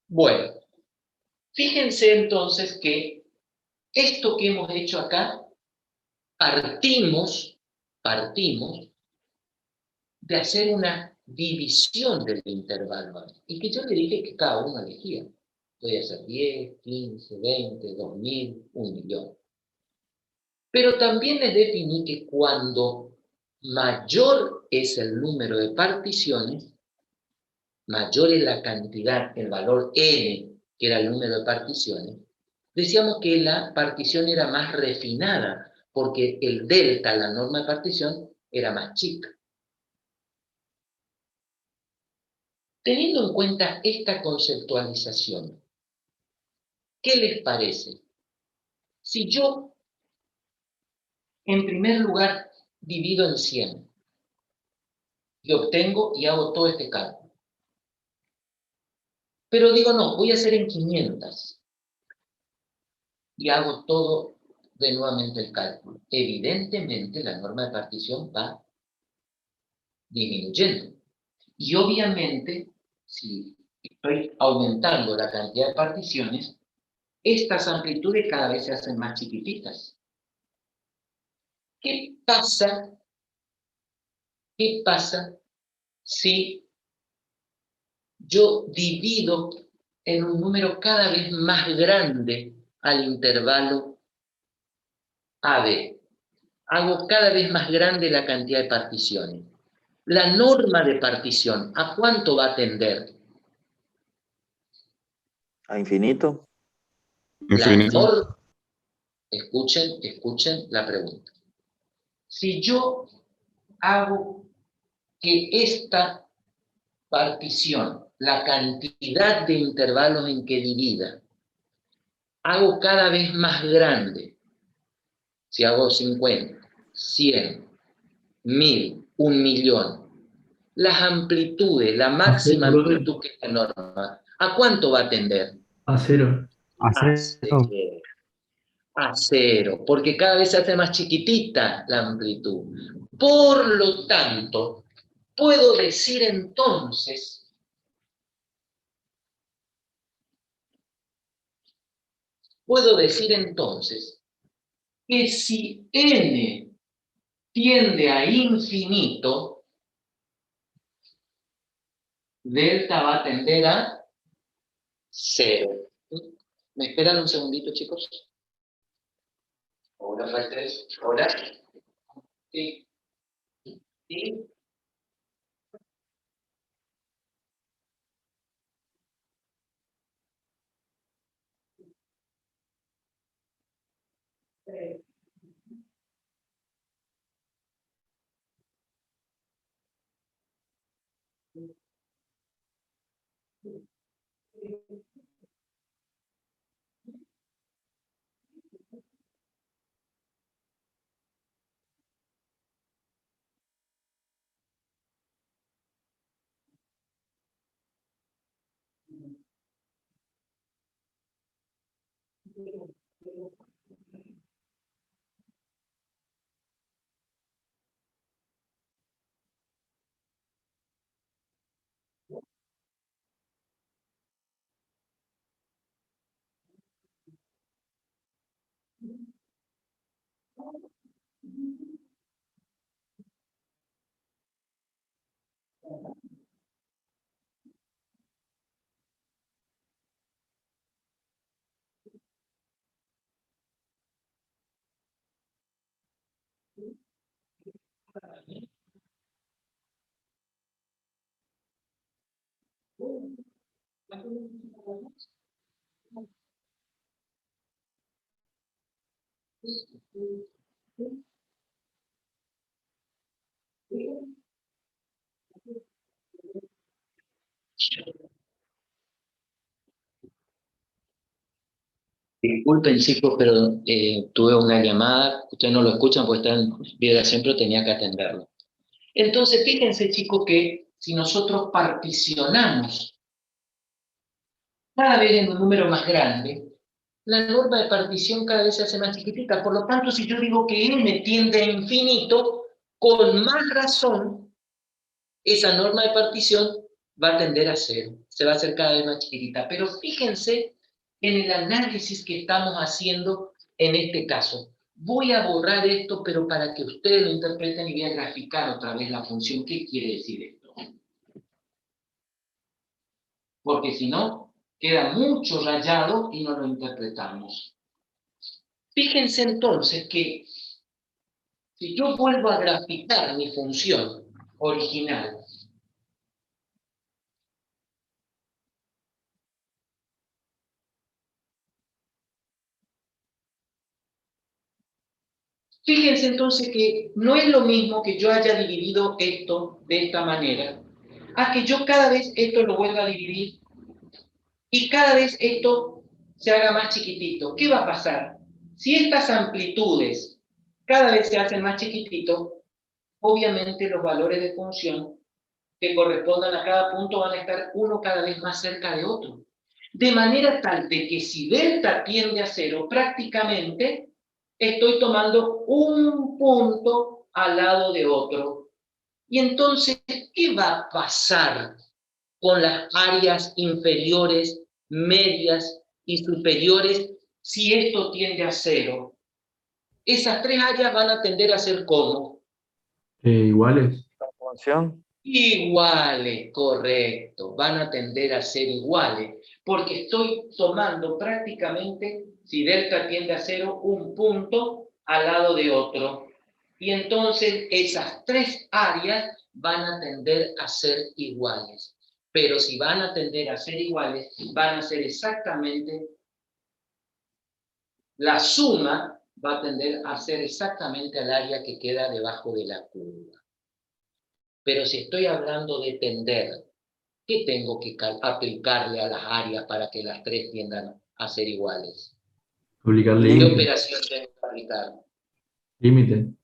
Bueno, fíjense entonces que esto que hemos hecho acá, partimos de hacer una división del intervalo. Y que yo le dije que cada uno elegía. Podía ser 10, 15, 20, 2000, 1.000.000. Pero también les definí que cuando mayor es el número de particiones, mayor es la cantidad, el valor n, que era el número de particiones, decíamos que la partición era más refinada, porque el delta, la norma de partición, era más chica. Teniendo en cuenta esta conceptualización, ¿qué les parece? Si yo, en primer lugar, divido en 100. Y obtengo y hago todo este cálculo. Pero digo, no, voy a hacer en 500. Y hago todo de nuevamente el cálculo. Evidentemente, la norma de partición va disminuyendo. Y obviamente, si estoy aumentando la cantidad de particiones, estas amplitudes cada vez se hacen más chiquititas. ¿Qué pasa? ¿Qué pasa si yo divido en un número cada vez más grande al intervalo AB? Hago cada vez más grande la cantidad de particiones. La norma de partición, ¿a cuánto va a tender? ¿A infinito? Escuchen la pregunta. Si yo hago que esta partición, la cantidad de intervalos en que divida, hago cada vez más grande, si hago 50, 100, 1000, 1.000.000, las amplitudes, la máxima amplitud que es la norma, ¿a cuánto va a tender? A cero. A cero. A cero, porque cada vez se hace más chiquitita la amplitud. Por lo tanto, puedo decir entonces que si n tiende a infinito, delta va a tender a cero. ¿Me esperan un segundito, chicos? Hola, faltes. Hola. Sí. Sí. Disculpen, chicos, pero tuve una llamada, ustedes no lo escuchan porque están en vibración, pero tenía que atenderlo. Entonces, fíjense, chicos, que si nosotros particionamos cada vez en un número más grande, la norma de partición cada vez se hace más chiquitita. Por lo tanto, si yo digo que n tiende a infinito, con más razón, esa norma de partición va a tender a cero. Se va a hacer cada vez más chiquitita. Pero fíjense en el análisis que estamos haciendo en este caso. Voy a borrar esto, pero para que ustedes lo interpreten y voy a graficar otra vez la función. ¿Qué quiere decir esto? Porque si no, queda mucho rayado y no lo interpretamos. Fíjense entonces que si yo vuelvo a graficar mi función original, fíjense entonces que no es lo mismo que yo haya dividido esto de esta manera, a que yo cada vez esto lo vuelva a dividir y cada vez esto se haga más chiquitito. ¿Qué va a pasar? Si estas amplitudes cada vez se hacen más chiquitito, obviamente los valores de función que correspondan a cada punto van a estar uno cada vez más cerca de otro. De manera tal de que si delta tiende a cero, prácticamente estoy tomando un punto al lado de otro. Y entonces, ¿qué va a pasar con las áreas inferiores, medias y superiores si esto tiende a cero? Esas tres áreas van a tender a ser ¿cómo? Iguales. Función. Iguales, correcto. Van a tender a ser iguales, porque estoy tomando prácticamente, si delta tiende a cero, un punto al lado de otro. Y entonces esas tres áreas van a tender a ser iguales. Pero si van a tender a ser iguales, van a ser exactamente, la suma va a tender a ser exactamente al área que queda debajo de la curva. Pero si estoy hablando de tender, ¿qué tengo que aplicarle a las áreas para que las tres tiendan a ser iguales? Aplicar ¿Qué límite. operación tengo que aplicar? Límite.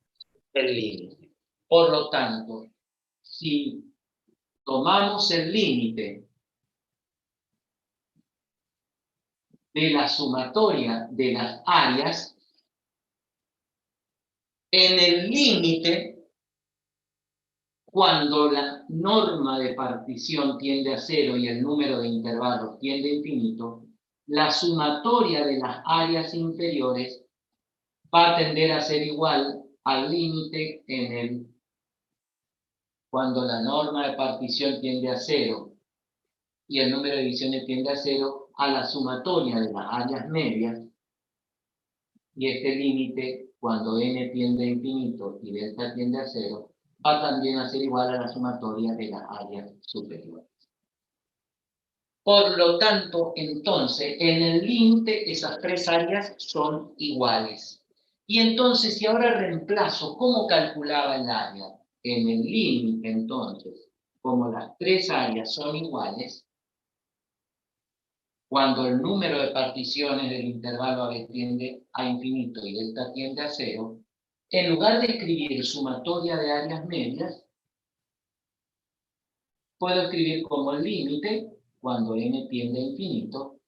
El límite. Por lo tanto, si tomamos el límite de la sumatoria de las áreas, en el límite, cuando la norma de partición tiende a cero y el número de intervalos tiende a infinito, la sumatoria de las áreas inferiores va a tender a ser igual al límite cuando la norma de partición tiende a cero y el número de divisiones tiende a cero, a la sumatoria de las áreas medias, y este límite, cuando n tiende a infinito y delta tiende a cero, va también a ser igual a la sumatoria de las áreas superiores. Por lo tanto, entonces, en el límite esas tres áreas son iguales. Y entonces, si ahora reemplazo, ¿cómo calculaba el área? En el límite, entonces, como las tres áreas son iguales, cuando el número de particiones del intervalo AB tiende a infinito y delta tiende a cero, en lugar de escribir sumatoria de áreas medias, puedo escribir como el límite, cuando n tiende a infinito,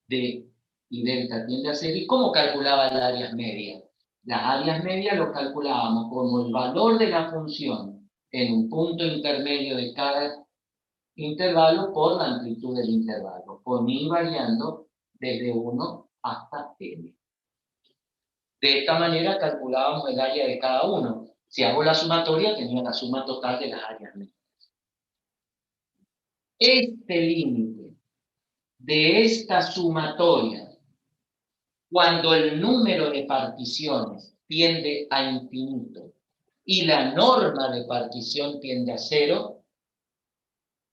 y delta tiende a cero. ¿Y cómo calculaba las áreas medias? Las áreas medias lo calculábamos como el valor de la función en un punto intermedio de cada intervalo por la amplitud del intervalo, con i variando desde 1 hasta n. De esta manera calculábamos el área de cada uno. Si hago la sumatoria, tenía la suma total de las áreas medias. Este límite de esta sumatoria, cuando el número de particiones tiende a infinito y la norma de partición tiende a cero,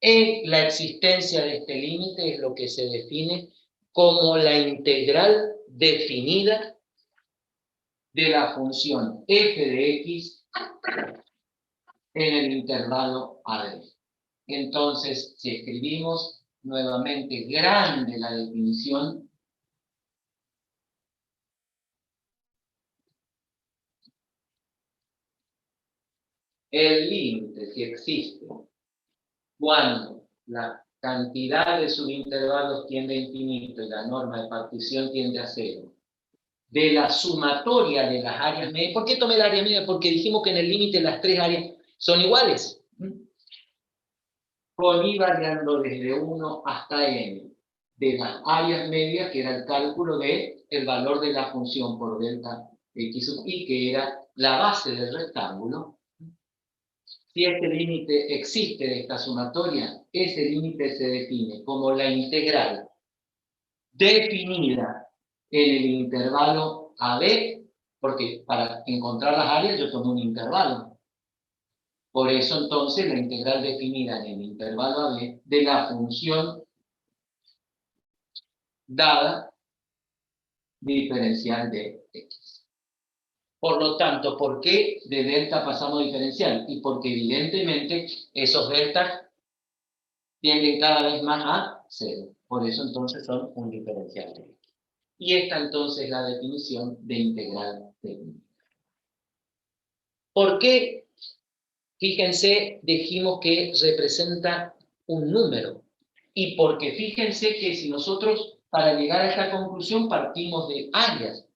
la existencia de este límite es lo que se define como la integral definida de la función f de x en el intervalo AB. Entonces, si escribimos nuevamente grande la definición, el límite, si existe, cuando la cantidad de subintervalos tiende a infinito y la norma de partición tiende a cero, de la sumatoria de las áreas medias. ¿Por qué tomé la área media? Porque dijimos que en el límite las tres áreas son iguales. Con i variando desde 1 hasta n de las áreas medias, que era el cálculo de el valor de la función por delta x sub i, que era la base del rectángulo. Si este límite existe de esta sumatoria, ese límite se define como la integral definida en el intervalo AB, porque para encontrar las áreas yo tomo un intervalo. Por eso entonces la integral definida en el intervalo AB de la función dada diferencial de x. Por lo tanto, ¿por qué de delta pasamos a diferencial? Y porque evidentemente esos deltas tienden cada vez más a cero. Por eso entonces son un diferencial de x. Y esta entonces es la definición de integral técnica. ¿Por qué Fíjense, dijimos que representa un número. Y porque fíjense que si nosotros, para llegar a esta conclusión, partimos de áreas.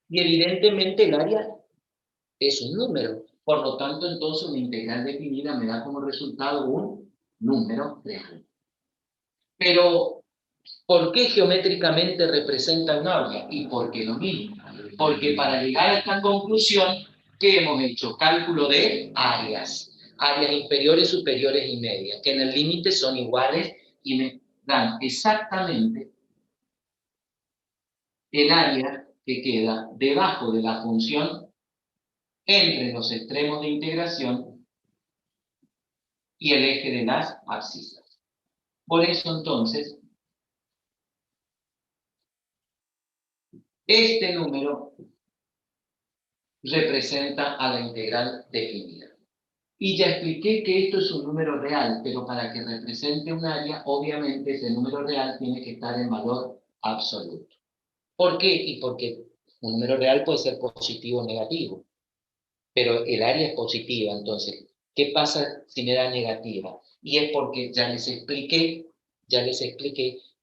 Y evidentemente el área es un número. Por lo tanto, entonces una integral definida me da como resultado un número real. Pero, ¿por qué geométricamente representa un área? Y por qué lo mismo. Porque para llegar a esta conclusión, ¿qué hemos hecho? Cálculo de áreas. Áreas inferiores, superiores y medias, que en el límite son iguales y me dan exactamente el área que queda debajo de la función entre los extremos de integración y el eje de las abscisas. Por eso, entonces, este número representa a la integral definida. Y ya expliqué que esto es un número real, pero para que represente un área, obviamente ese número real tiene que estar en valor absoluto. ¿Por qué? Y porque un número real puede ser positivo o negativo, pero el área es positiva, entonces, ¿qué pasa si me da negativa? Y es porque ya les expliqué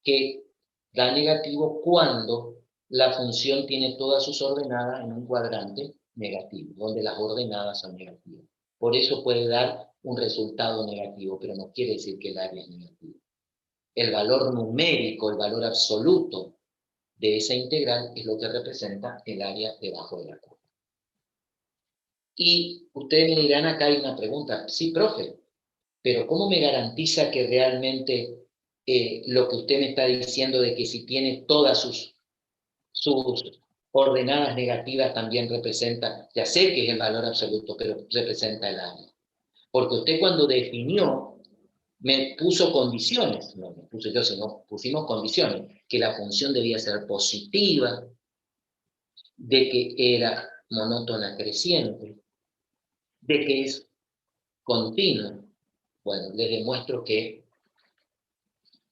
que da negativo cuando la función tiene todas sus ordenadas en un cuadrante negativo, donde las ordenadas son negativas. Por eso puede dar un resultado negativo, pero no quiere decir que el área es negativa. El valor numérico, el valor absoluto de esa integral es lo que representa el área debajo de la curva. Y ustedes me dirán, acá hay una pregunta. Sí, profe, pero ¿cómo me garantiza que realmente lo que usted me está diciendo de que si tiene todas sus ordenadas negativas también representa, ya sé que es el valor absoluto, pero representa el área? Porque usted cuando definió, me puso condiciones, no me puse yo, sino pusimos condiciones, que la función debía ser positiva, de que era monótona creciente, de que es continua. Bueno, les demuestro que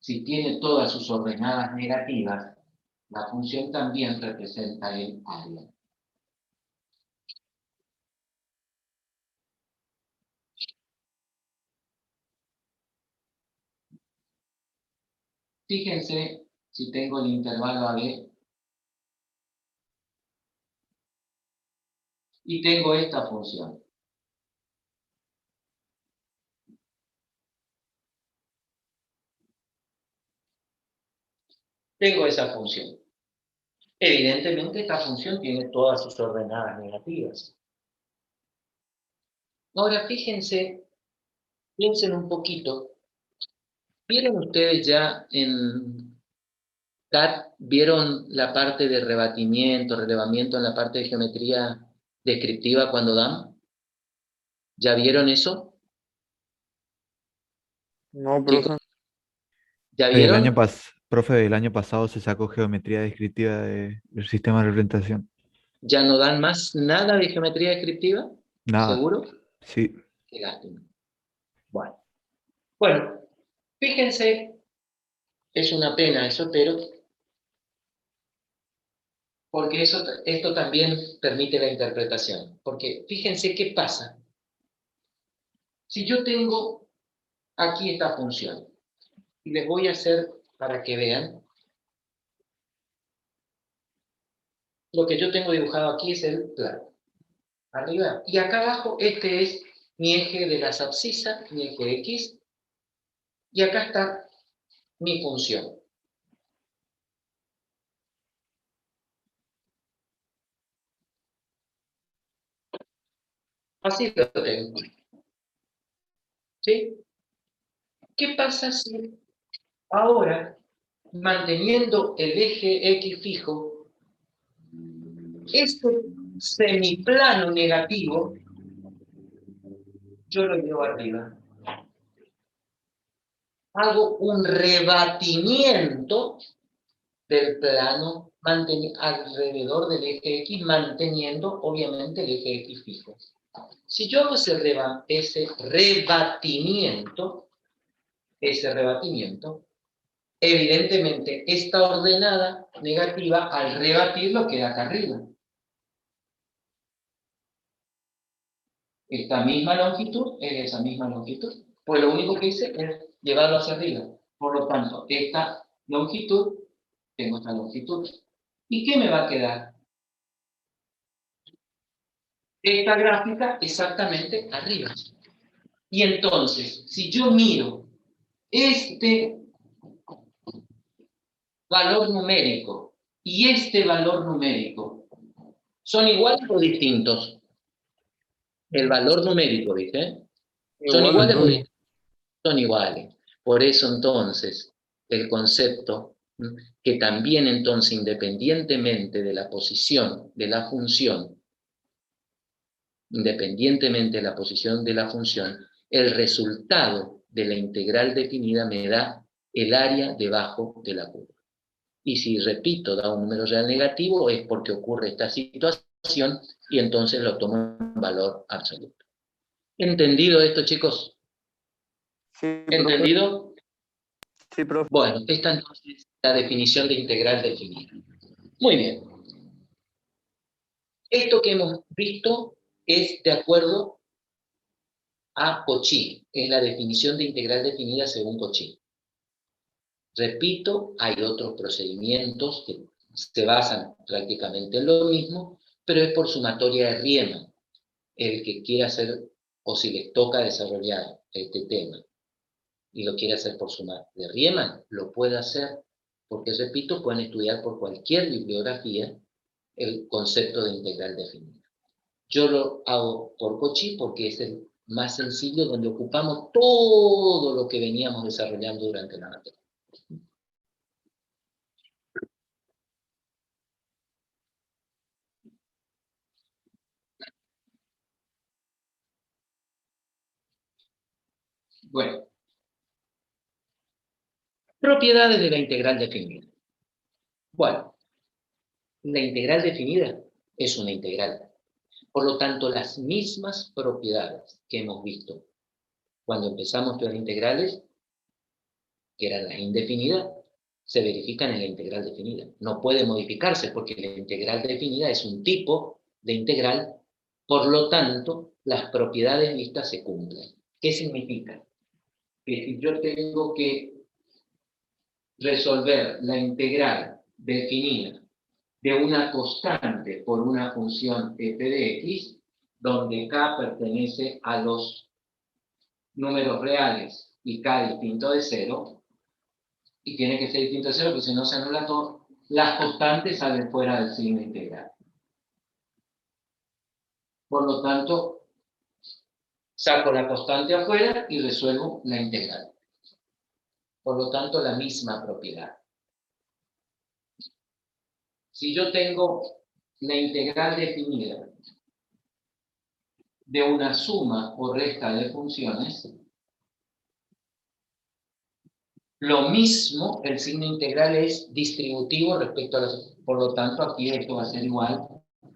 si tiene todas sus ordenadas negativas, la función también representa el área. Fíjense si tengo el intervalo AB y tengo esta función. Tengo esa función. Evidentemente esta función tiene todas sus ordenadas negativas. Ahora fíjense, piensen un poquito. ¿Vieron ustedes ya en CAT, vieron la parte de rebatimiento, relevamiento en la parte de geometría descriptiva cuando dan? ¿Ya vieron eso? No, Chicos, profe. ¿ya vieron? Profe, el año pasado se sacó geometría descriptiva del sistema de representación. ¿Ya no dan más nada de geometría descriptiva? Nada, ¿Seguro? sí. Qué lástima. Bueno, fíjense, es una pena eso, pero porque esto también permite la interpretación. Porque fíjense qué pasa. Si yo tengo aquí esta función, y les voy a hacer para que vean, lo que yo tengo dibujado aquí es el plano. Arriba. Y acá abajo, este es mi eje de las abscisas, mi eje X, y acá está mi función. Así lo tengo. ¿Sí? ¿Qué pasa si ahora, manteniendo el eje X fijo, este semiplano negativo, yo lo llevo arriba? Hago un rebatimiento del plano alrededor del eje X, manteniendo obviamente el eje X fijo. Si yo hago ese rebatimiento, evidentemente esta ordenada negativa al rebatirlo queda acá arriba. Esta misma longitud es esa misma longitud. Pues lo único que hice es llevarlo hacia arriba. Por lo tanto, esta longitud, tengo esta longitud. ¿Y qué me va a quedar? Esta gráfica exactamente arriba. Y entonces, si yo miro este valor numérico y este valor numérico, ¿son iguales o distintos? El valor numérico, dije. ¿Son iguales o distintos? Son iguales. Por eso entonces, el concepto, que también entonces, independientemente de la posición de la función, el resultado de la integral definida me da el área debajo de la curva. Y si, repito, da un número real negativo, es porque ocurre esta situación y entonces lo tomo en valor absoluto. ¿Entendido esto, chicos? Sí, ¿Entendido? Sí, profe. Bueno, esta entonces es la definición de integral definida. Muy bien. Esto que hemos visto es de acuerdo a Cauchy, es la definición de integral definida según Cauchy. Repito, hay otros procedimientos que se basan prácticamente en lo mismo, pero es por sumatoria de Riemann el que quiera hacer, o si les toca desarrollar este tema, y lo quiere hacer por suma de Riemann, lo puede hacer, porque repito, pueden estudiar por cualquier bibliografía el concepto de integral definida. Yo lo hago por Cauchy porque es el más sencillo, donde ocupamos todo lo que veníamos desarrollando durante la materia. Bueno, propiedades de la integral definida. Bueno, la integral definida es una integral. Por lo tanto, las mismas propiedades que hemos visto cuando empezamos a estudiar integrales, que eran las indefinidas, se verifican en la integral definida. No puede modificarse porque la integral definida es un tipo de integral, por lo tanto, las propiedades vistas se cumplen. ¿Qué significa? Que si yo tengo que resolver la integral definida de una constante por una función f de x, donde k pertenece a los números reales y k distinto de 0, y tiene que ser distinto de 0, porque si no se anula todo, las constantes salen fuera del signo integral. Por lo tanto, saco la constante afuera y resuelvo la integral. Por lo tanto, la misma propiedad. Si yo tengo la integral definida de una suma o resta de funciones, lo mismo, el signo integral es distributivo respecto a los... Por lo tanto, aquí esto va a ser igual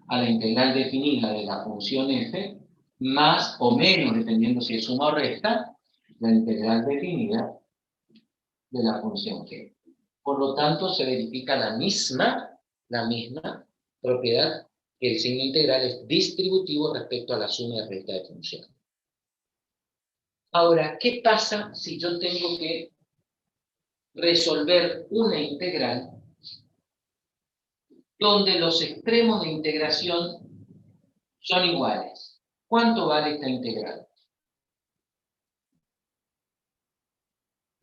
a la integral definida de la función f, más o menos, dependiendo si es suma o resta, la integral definida de la función g. Por lo tanto, se verifica la misma propiedad, que el signo integral es distributivo respecto a la suma y resta de funciones. Ahora, ¿qué pasa si yo tengo que resolver una integral donde los extremos de integración son iguales? ¿Cuánto vale esta integral?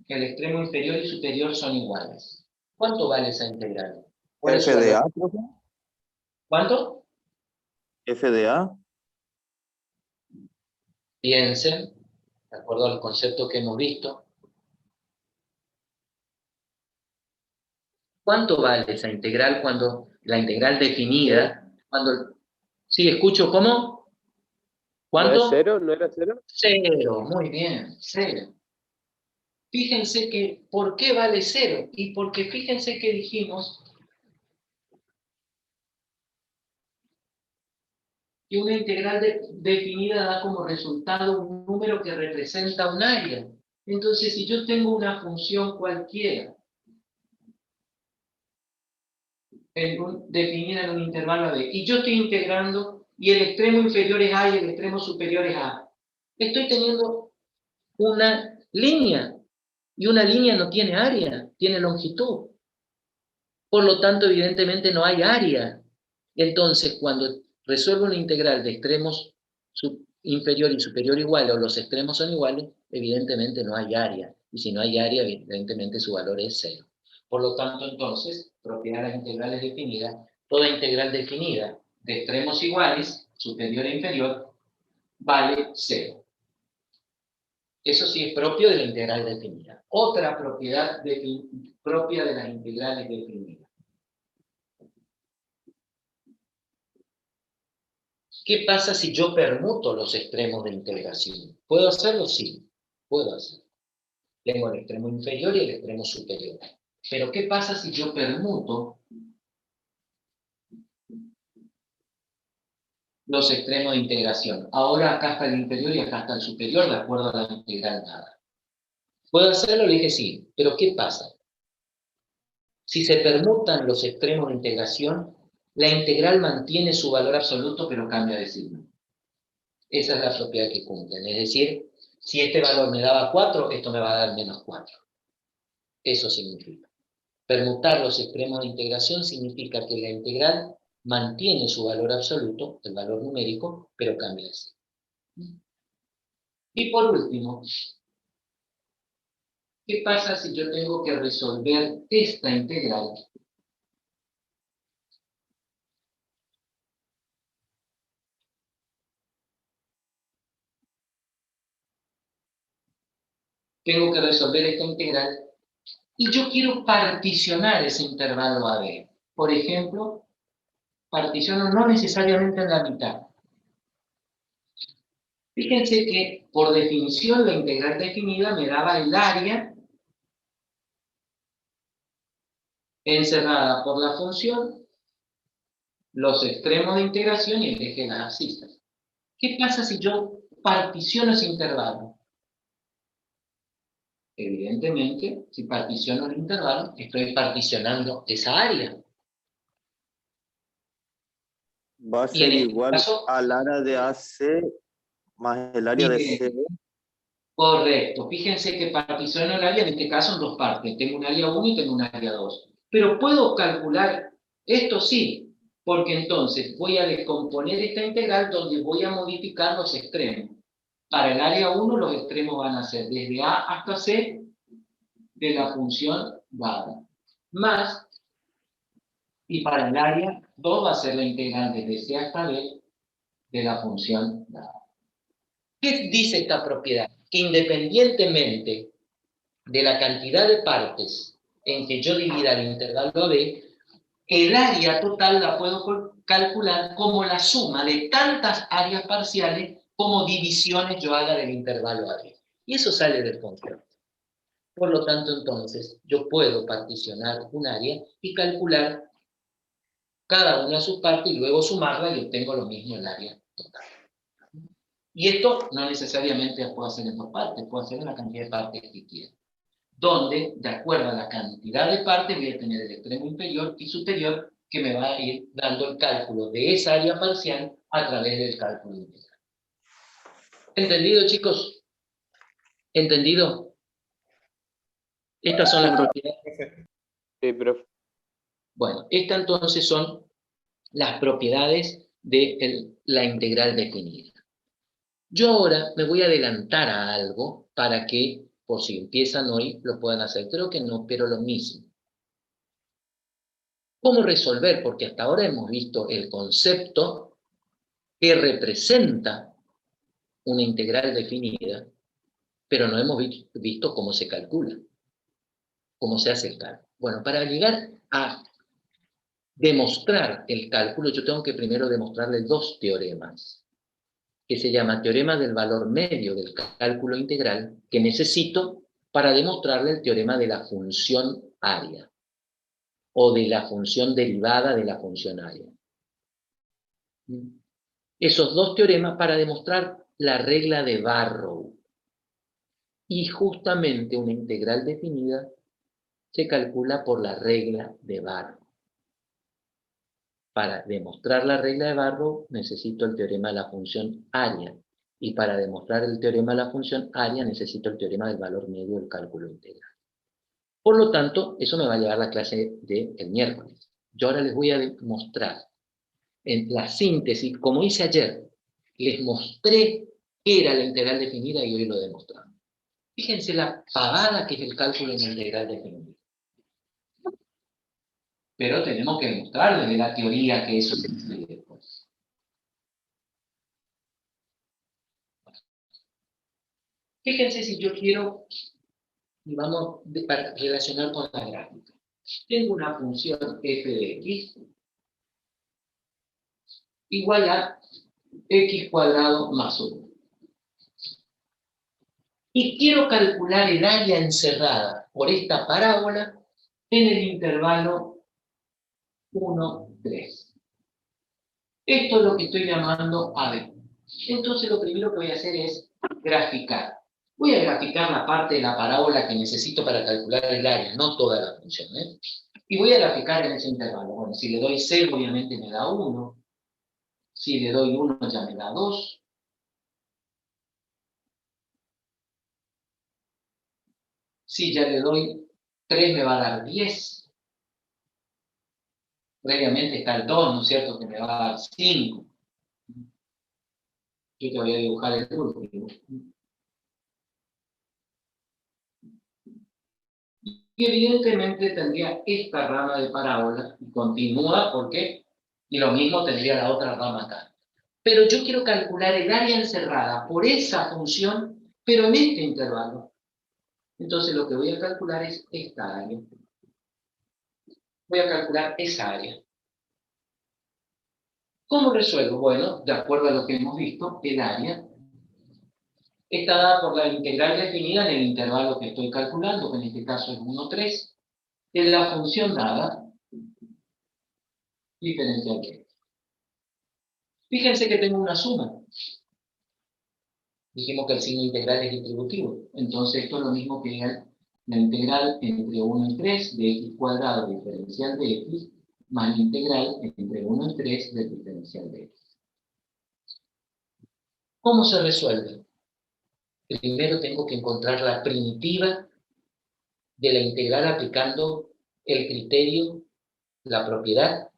Que el extremo inferior y superior son iguales. ¿Cuánto vale esa integral? ¿Cuál es su F de A, valor? profe. ¿Cuánto? F de A. Piensen, de acuerdo al concepto que hemos visto. ¿Cuánto vale esa integral cuando la integral definida, cuando... Sí, escucho, ¿cómo? ¿No es ¿Cuánto? 0? ¿No era 0? 0, muy bien, 0. Fíjense que, ¿por qué vale 0? Y porque fíjense que dijimos que una integral definida da como resultado un número que representa un área. Entonces, si yo tengo una función cualquiera definida en un intervalo a b, y yo estoy integrando y el extremo inferior es A y el extremo superior es A. Estoy teniendo una línea, y una línea no tiene área, tiene longitud. Por lo tanto, evidentemente no hay área. Entonces, cuando resuelvo una integral de extremos inferior y superior iguales, o los extremos son iguales, evidentemente no hay área. Y si no hay área, evidentemente su valor es 0. Por lo tanto, entonces, propiedad de las integrales definidas, toda integral definida de extremos iguales, superior e inferior, vale 0. Eso sí es propio de la integral definida. Otra propiedad propia de las integrales definidas. ¿Qué pasa si yo permuto los extremos de integración? ¿Puedo hacerlo? Sí, puedo hacerlo. Tengo el extremo inferior y el extremo superior. Pero ¿qué pasa si yo permuto los extremos de integración? Ahora acá está el inferior y acá está el superior, de acuerdo a la integral dada. ¿Puedo hacerlo? Le dije sí. Pero ¿qué pasa? Si se permutan los extremos de integración, la integral mantiene su valor absoluto, pero cambia de signo. Esa es la propiedad que cumplen. Es decir, si este valor me daba 4, esto me va a dar menos 4. Eso significa. Permutar los extremos de integración significa que la integral mantiene su valor absoluto, el valor numérico, pero cambia de signo. Y por último, ¿qué pasa si yo tengo que resolver esta integral? Tengo que resolver esta integral y yo quiero particionar ese intervalo AB. Por ejemplo, particiono no necesariamente en la mitad. Fíjense que, por definición, la integral definida me daba el área encerrada por la función, los extremos de integración y el eje de las abscisas. ¿Qué pasa si yo particiono ese intervalo? Evidentemente, si particiono el intervalo, estoy particionando esa área. Va a Y en ser este igual caso, al área de AC más el área de bien, CD. correcto. Fíjense que particiono el área, en este caso, en dos partes. Tengo un área 1 y tengo un área 2. Pero puedo calcular esto sí, porque entonces voy a descomponer esta integral donde voy a modificar los extremos. Para el área 1 los extremos van a ser desde A hasta C de la función dada. Más, y para el área 2 va a ser la integral desde C hasta D de la función dada. ¿Qué dice esta propiedad? Que independientemente de la cantidad de partes en que yo divida el intervalo B, el área total la puedo calcular como la suma de tantas áreas parciales como divisiones yo haga del intervalo AB. Y eso sale del concepto. Por lo tanto, entonces, yo puedo particionar un área y calcular cada una de sus partes y luego sumarla y obtengo lo mismo el área total. Y esto no necesariamente lo puedo hacer en dos partes, puedo hacer en la cantidad de partes que quiera. Donde, de acuerdo a la cantidad de partes, voy a tener el extremo inferior y superior que me va a ir dando el cálculo de esa área parcial a través del cálculo integral. ¿Entendido, chicos? ¿Entendido? Estas son las propiedades. Sí, profe. Bueno, estas entonces son las propiedades de la integral definida. Yo ahora me voy a adelantar a algo para que, por si empiezan hoy, lo puedan hacer. Creo que no, pero lo mismo. ¿Cómo resolver? Porque hasta ahora hemos visto el concepto que representa una integral definida, pero no hemos visto cómo se calcula, cómo se hace el cálculo. Bueno, para llegar a demostrar el cálculo, yo tengo que primero demostrarle dos teoremas, que se llama teorema del valor medio del cálculo integral, que necesito para demostrarle el teorema de la función área, o de la función derivada de la función área. Esos dos teoremas para demostrar la regla de Barrow. Y justamente una integral definida se calcula por la regla de Barrow. Para demostrar la regla de Barrow necesito el teorema de la función área. Y para demostrar el teorema de la función área necesito el teorema del valor medio del cálculo integral. Por lo tanto, eso me va a llevar a la clase del miércoles. Yo ahora les voy a demostrar en la síntesis, como hice ayer, les mostré qué era la integral definida y hoy lo demostramos. Fíjense la pavada que es el cálculo en la integral definida. Pero tenemos que demostrar desde la teoría que eso se explique después. Fíjense si yo quiero, y vamos para relacionar con la gráfica. Tengo una función f de x igual a x cuadrado más 1. Y quiero calcular el área encerrada por esta parábola en el intervalo 1, 3. Esto es lo que estoy llamando AB. Entonces lo primero que voy a hacer es graficar. Voy a graficar la parte de la parábola que necesito para calcular el área, no toda la función, ¿eh? Y voy a graficar en ese intervalo. Bueno, si le doy 0, obviamente me da 1. Si le doy 1, ya me da 2. Si ya le doy 3, me va a dar 10. Previamente está el 2, ¿no es cierto?, que me va a dar 5. Yo te voy a dibujar el último. Y evidentemente tendría esta rama de parábola y continúa, ¿por qué? Y lo mismo tendría la otra rama acá. Pero yo quiero calcular el área encerrada por esa función, pero en este intervalo. Entonces lo que voy a calcular es esta área. Voy a calcular esa área. ¿Cómo resuelvo? Bueno, de acuerdo a lo que hemos visto, el área está dada por la integral definida en el intervalo que estoy calculando, que en este caso es 1, 3, en la función dada diferencial de x. Fíjense que tengo una suma. Dijimos que el signo integral es distributivo. Entonces esto es lo mismo que la integral entre 1 y 3 de x cuadrado diferencial de x más la integral entre 1 y 3 del diferencial de x. ¿Cómo se resuelve? Primero tengo que encontrar la primitiva de la integral aplicando el criterio, la propiedad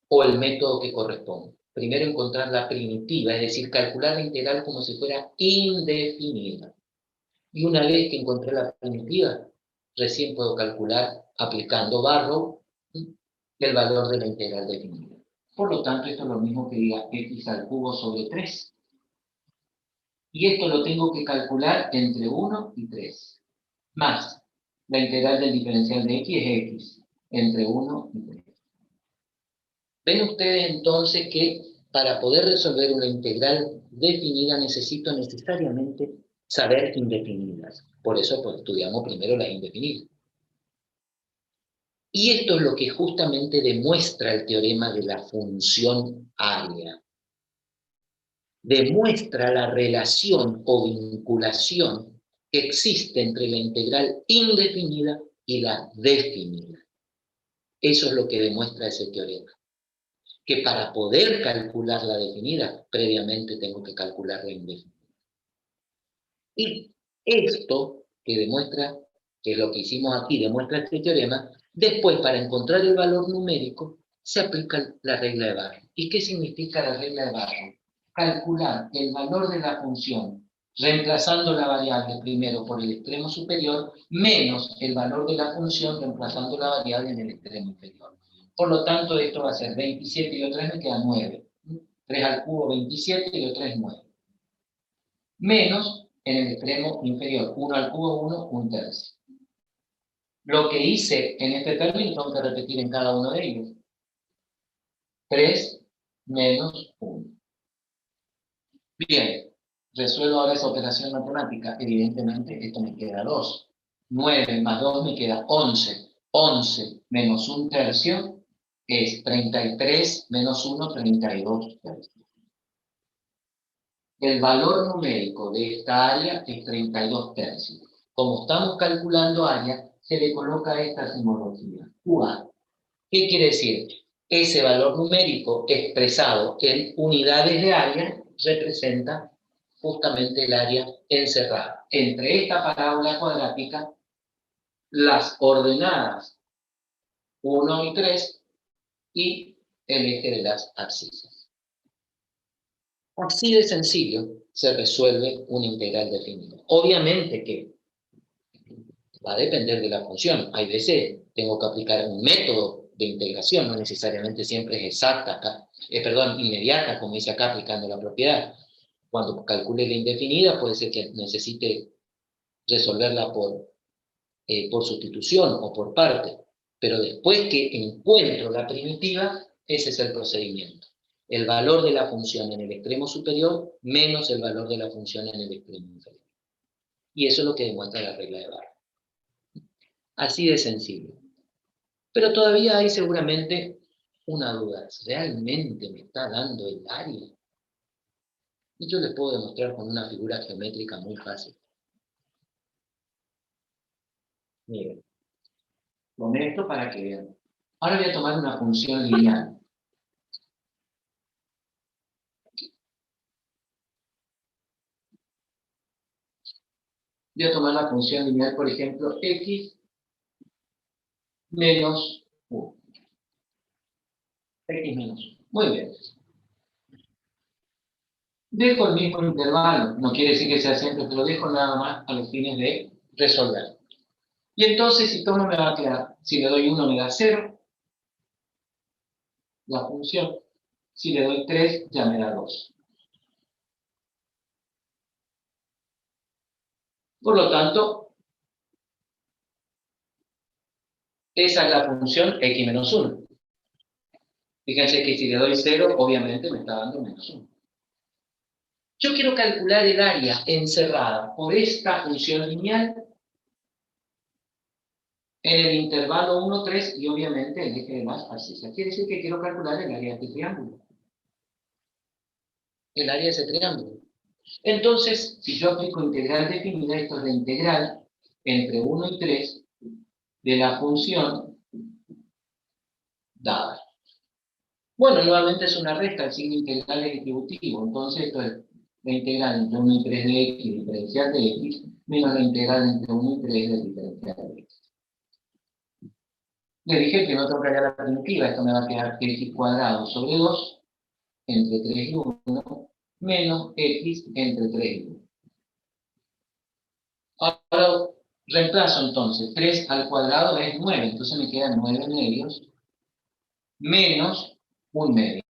o el método que corresponde. Primero encontrar la primitiva, es decir, calcular la integral como si fuera indefinida. Y una vez que encontré la primitiva, recién puedo calcular, aplicando Barrow, el valor de la integral definida. Por lo tanto, esto es lo mismo que diga x al cubo sobre 3. Y esto lo tengo que calcular entre 1 y 3. Más la integral del diferencial de x es x, entre 1 y 3. Ven ustedes entonces que para poder resolver una integral definida necesito necesariamente saber indefinidas. Por eso pues, estudiamos primero las indefinidas. Y esto es lo que justamente demuestra el teorema de la función área. Demuestra la relación o vinculación que existe entre la integral indefinida y la definida. Eso es lo que demuestra ese teorema. Que para poder calcular la definida, previamente tengo que calcular la indefinida. Y esto que demuestra, que es lo que hicimos aquí, demuestra este teorema, después para encontrar el valor numérico, se aplica la regla de Barrow. ¿Y qué significa la regla de Barrow? Calcular el valor de la función, reemplazando la variable primero por el extremo superior, menos el valor de la función, reemplazando la variable en el extremo inferior. Por lo tanto, esto va a ser 27 y 3 me queda 9. 3 al cubo 27 y 3 9. Menos en el extremo inferior, 1 al cubo 1, 1 tercio. Lo que hice en este término tengo que repetir en cada uno de ellos. 3 menos 1. Bien, resuelvo ahora esa operación matemática. Evidentemente, esto me queda 2. 9 más 2 me queda 11. 11 menos 1 tercio es 33 menos 1, 32 tercios. El valor numérico de esta área es 32 tercios. Como estamos calculando área, se le coloca esta simbología, UA. ¿Qué quiere decir? ese valor numérico expresado en unidades de área representa justamente el área encerrada. Entre esta parábola cuadrática, las ordenadas 1 y 3 y el eje de las abscisas. Así de sencillo se resuelve una integral definida. Obviamente que va a depender de la función. Hay veces tengo que aplicar un método de integración, no necesariamente siempre es exacta, acá, inmediata, como dice acá, aplicando la propiedad. Cuando calcule la indefinida, puede ser que necesite resolverla por sustitución o por parte, pero después que encuentro la primitiva, ese es el procedimiento. El valor de la función en el extremo superior menos el valor de la función en el extremo inferior. Y eso es lo que demuestra la regla de Barra. Así de sencillo. Pero todavía hay seguramente una duda. ¿Realmente me está dando el área? Y yo les puedo demostrar con una figura geométrica muy fácil. Miren. Con esto para que vean. Ahora voy a tomar una función lineal. Voy a tomar la función lineal, por ejemplo, x menos 1. X menos 1. Muy bien. Dejo el mismo intervalo. No quiere decir que sea siempre, pero dejo nada más a los fines de resolver. Y entonces, si tomo me va a quedar, si le doy 1 me da 0, la función. Si le doy 3, ya me da 2. Por lo tanto, esa es la función x menos 1. Fíjense que si le doy 0, obviamente me está dando menos 1. Yo quiero calcular el área encerrada por esta función lineal en el intervalo 1, 3 y obviamente el eje de las abscisas. Quiere decir que quiero calcular el área de este triángulo. El área de ese triángulo. Entonces, si yo aplico integral definida, esto es la integral entre 1 y 3 de la función dada. Bueno, nuevamente es una resta, el signo integral es distributivo, entonces esto es la integral entre 1 y 3 de x diferencial de x menos la integral entre 1 y 3 del diferencial de x. Le dije que no tengo que hallar la primitiva, esto me va a quedar x cuadrado sobre 2 entre 3 y 1 menos x entre 3 y 1. Ahora reemplazo entonces, 3 al cuadrado es 9, entonces me quedan 9 medios menos 1 medio.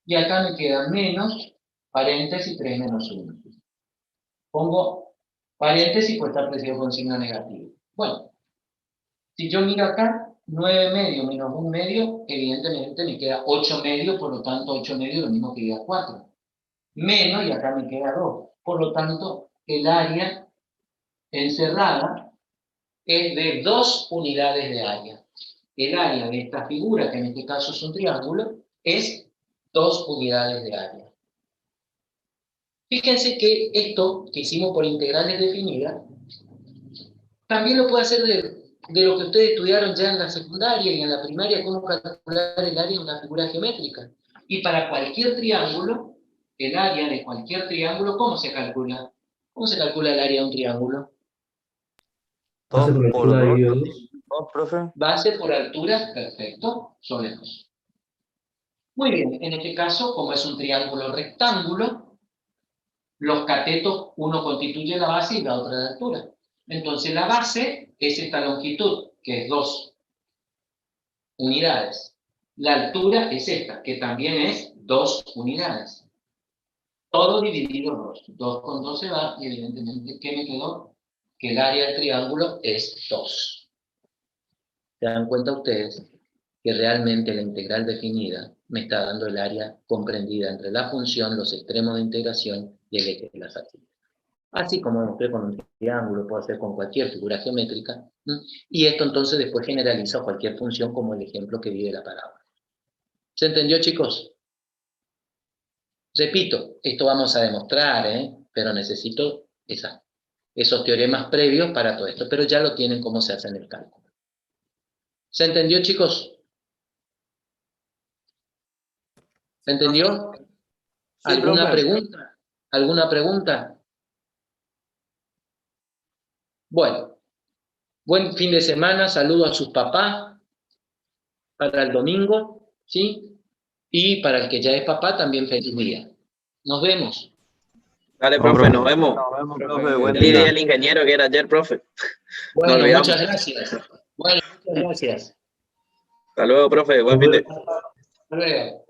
Y acá me queda menos, paréntesis, 3 menos 1. Pongo paréntesis, pues está precedido con signo negativo. Bueno, si yo miro acá, 9 medio menos 1 medio, evidentemente me queda 8 medio, por lo tanto 8 medio es lo mismo que diga 4. Menos, y acá me queda 2. Por lo tanto, el área encerrada es de 2 unidades de área. El área de esta figura, que en este caso es un triángulo, es 2 unidades de área. Fíjense que esto que hicimos por integrales definidas, también lo puede hacer de lo que ustedes estudiaron ya en la secundaria y en la primaria, cómo calcular el área de una figura geométrica. Y para cualquier triángulo, el área de cualquier triángulo, ¿cómo se calcula? ¿Cómo se calcula el área de un triángulo? Base 2 por por altura 2, dividido 2. ¿no, profe? Base por altura, perfecto, sobre 2. Muy bien, en este caso, como es un triángulo rectángulo, los catetos, uno constituye la base y la otra la altura. Entonces la base es esta longitud, que es 2 unidades. La altura es esta, que también es 2 unidades. Todo dividido 2. 2 con 2 se va, y evidentemente, ¿qué me quedó? Que el área del triángulo es 2. ¿Se dan cuenta ustedes que realmente la integral definida me está dando el área comprendida entre la función, los extremos de integración y el eje de las abscisas? Así como demostré con un triángulo, puedo hacer con cualquier figura geométrica, y esto entonces después generaliza a cualquier función como el ejemplo que vi de la parábola. ¿Se entendió, chicos? Repito, esto vamos a demostrar, pero necesito esos teoremas previos para todo esto, pero ya lo tienen cómo se hace en el cálculo. ¿Se entendió, chicos? ¿Se entendió? Sí, ¿Alguna profe. pregunta? ¿Alguna pregunta? Bueno, buen fin de semana, saludo a sus papás para el domingo, ¿sí? Y para el que ya es papá, también feliz día. Nos vemos. Dale, Vamos, profe, profe. nos vemos. Nos vemos, Profe, profe. Buen Feliz día. día del ingeniero que era ayer, profe. Bueno, olvidamos. muchas gracias. Bueno, muchas gracias. Hasta luego, profe. Buen fin de. Hasta luego.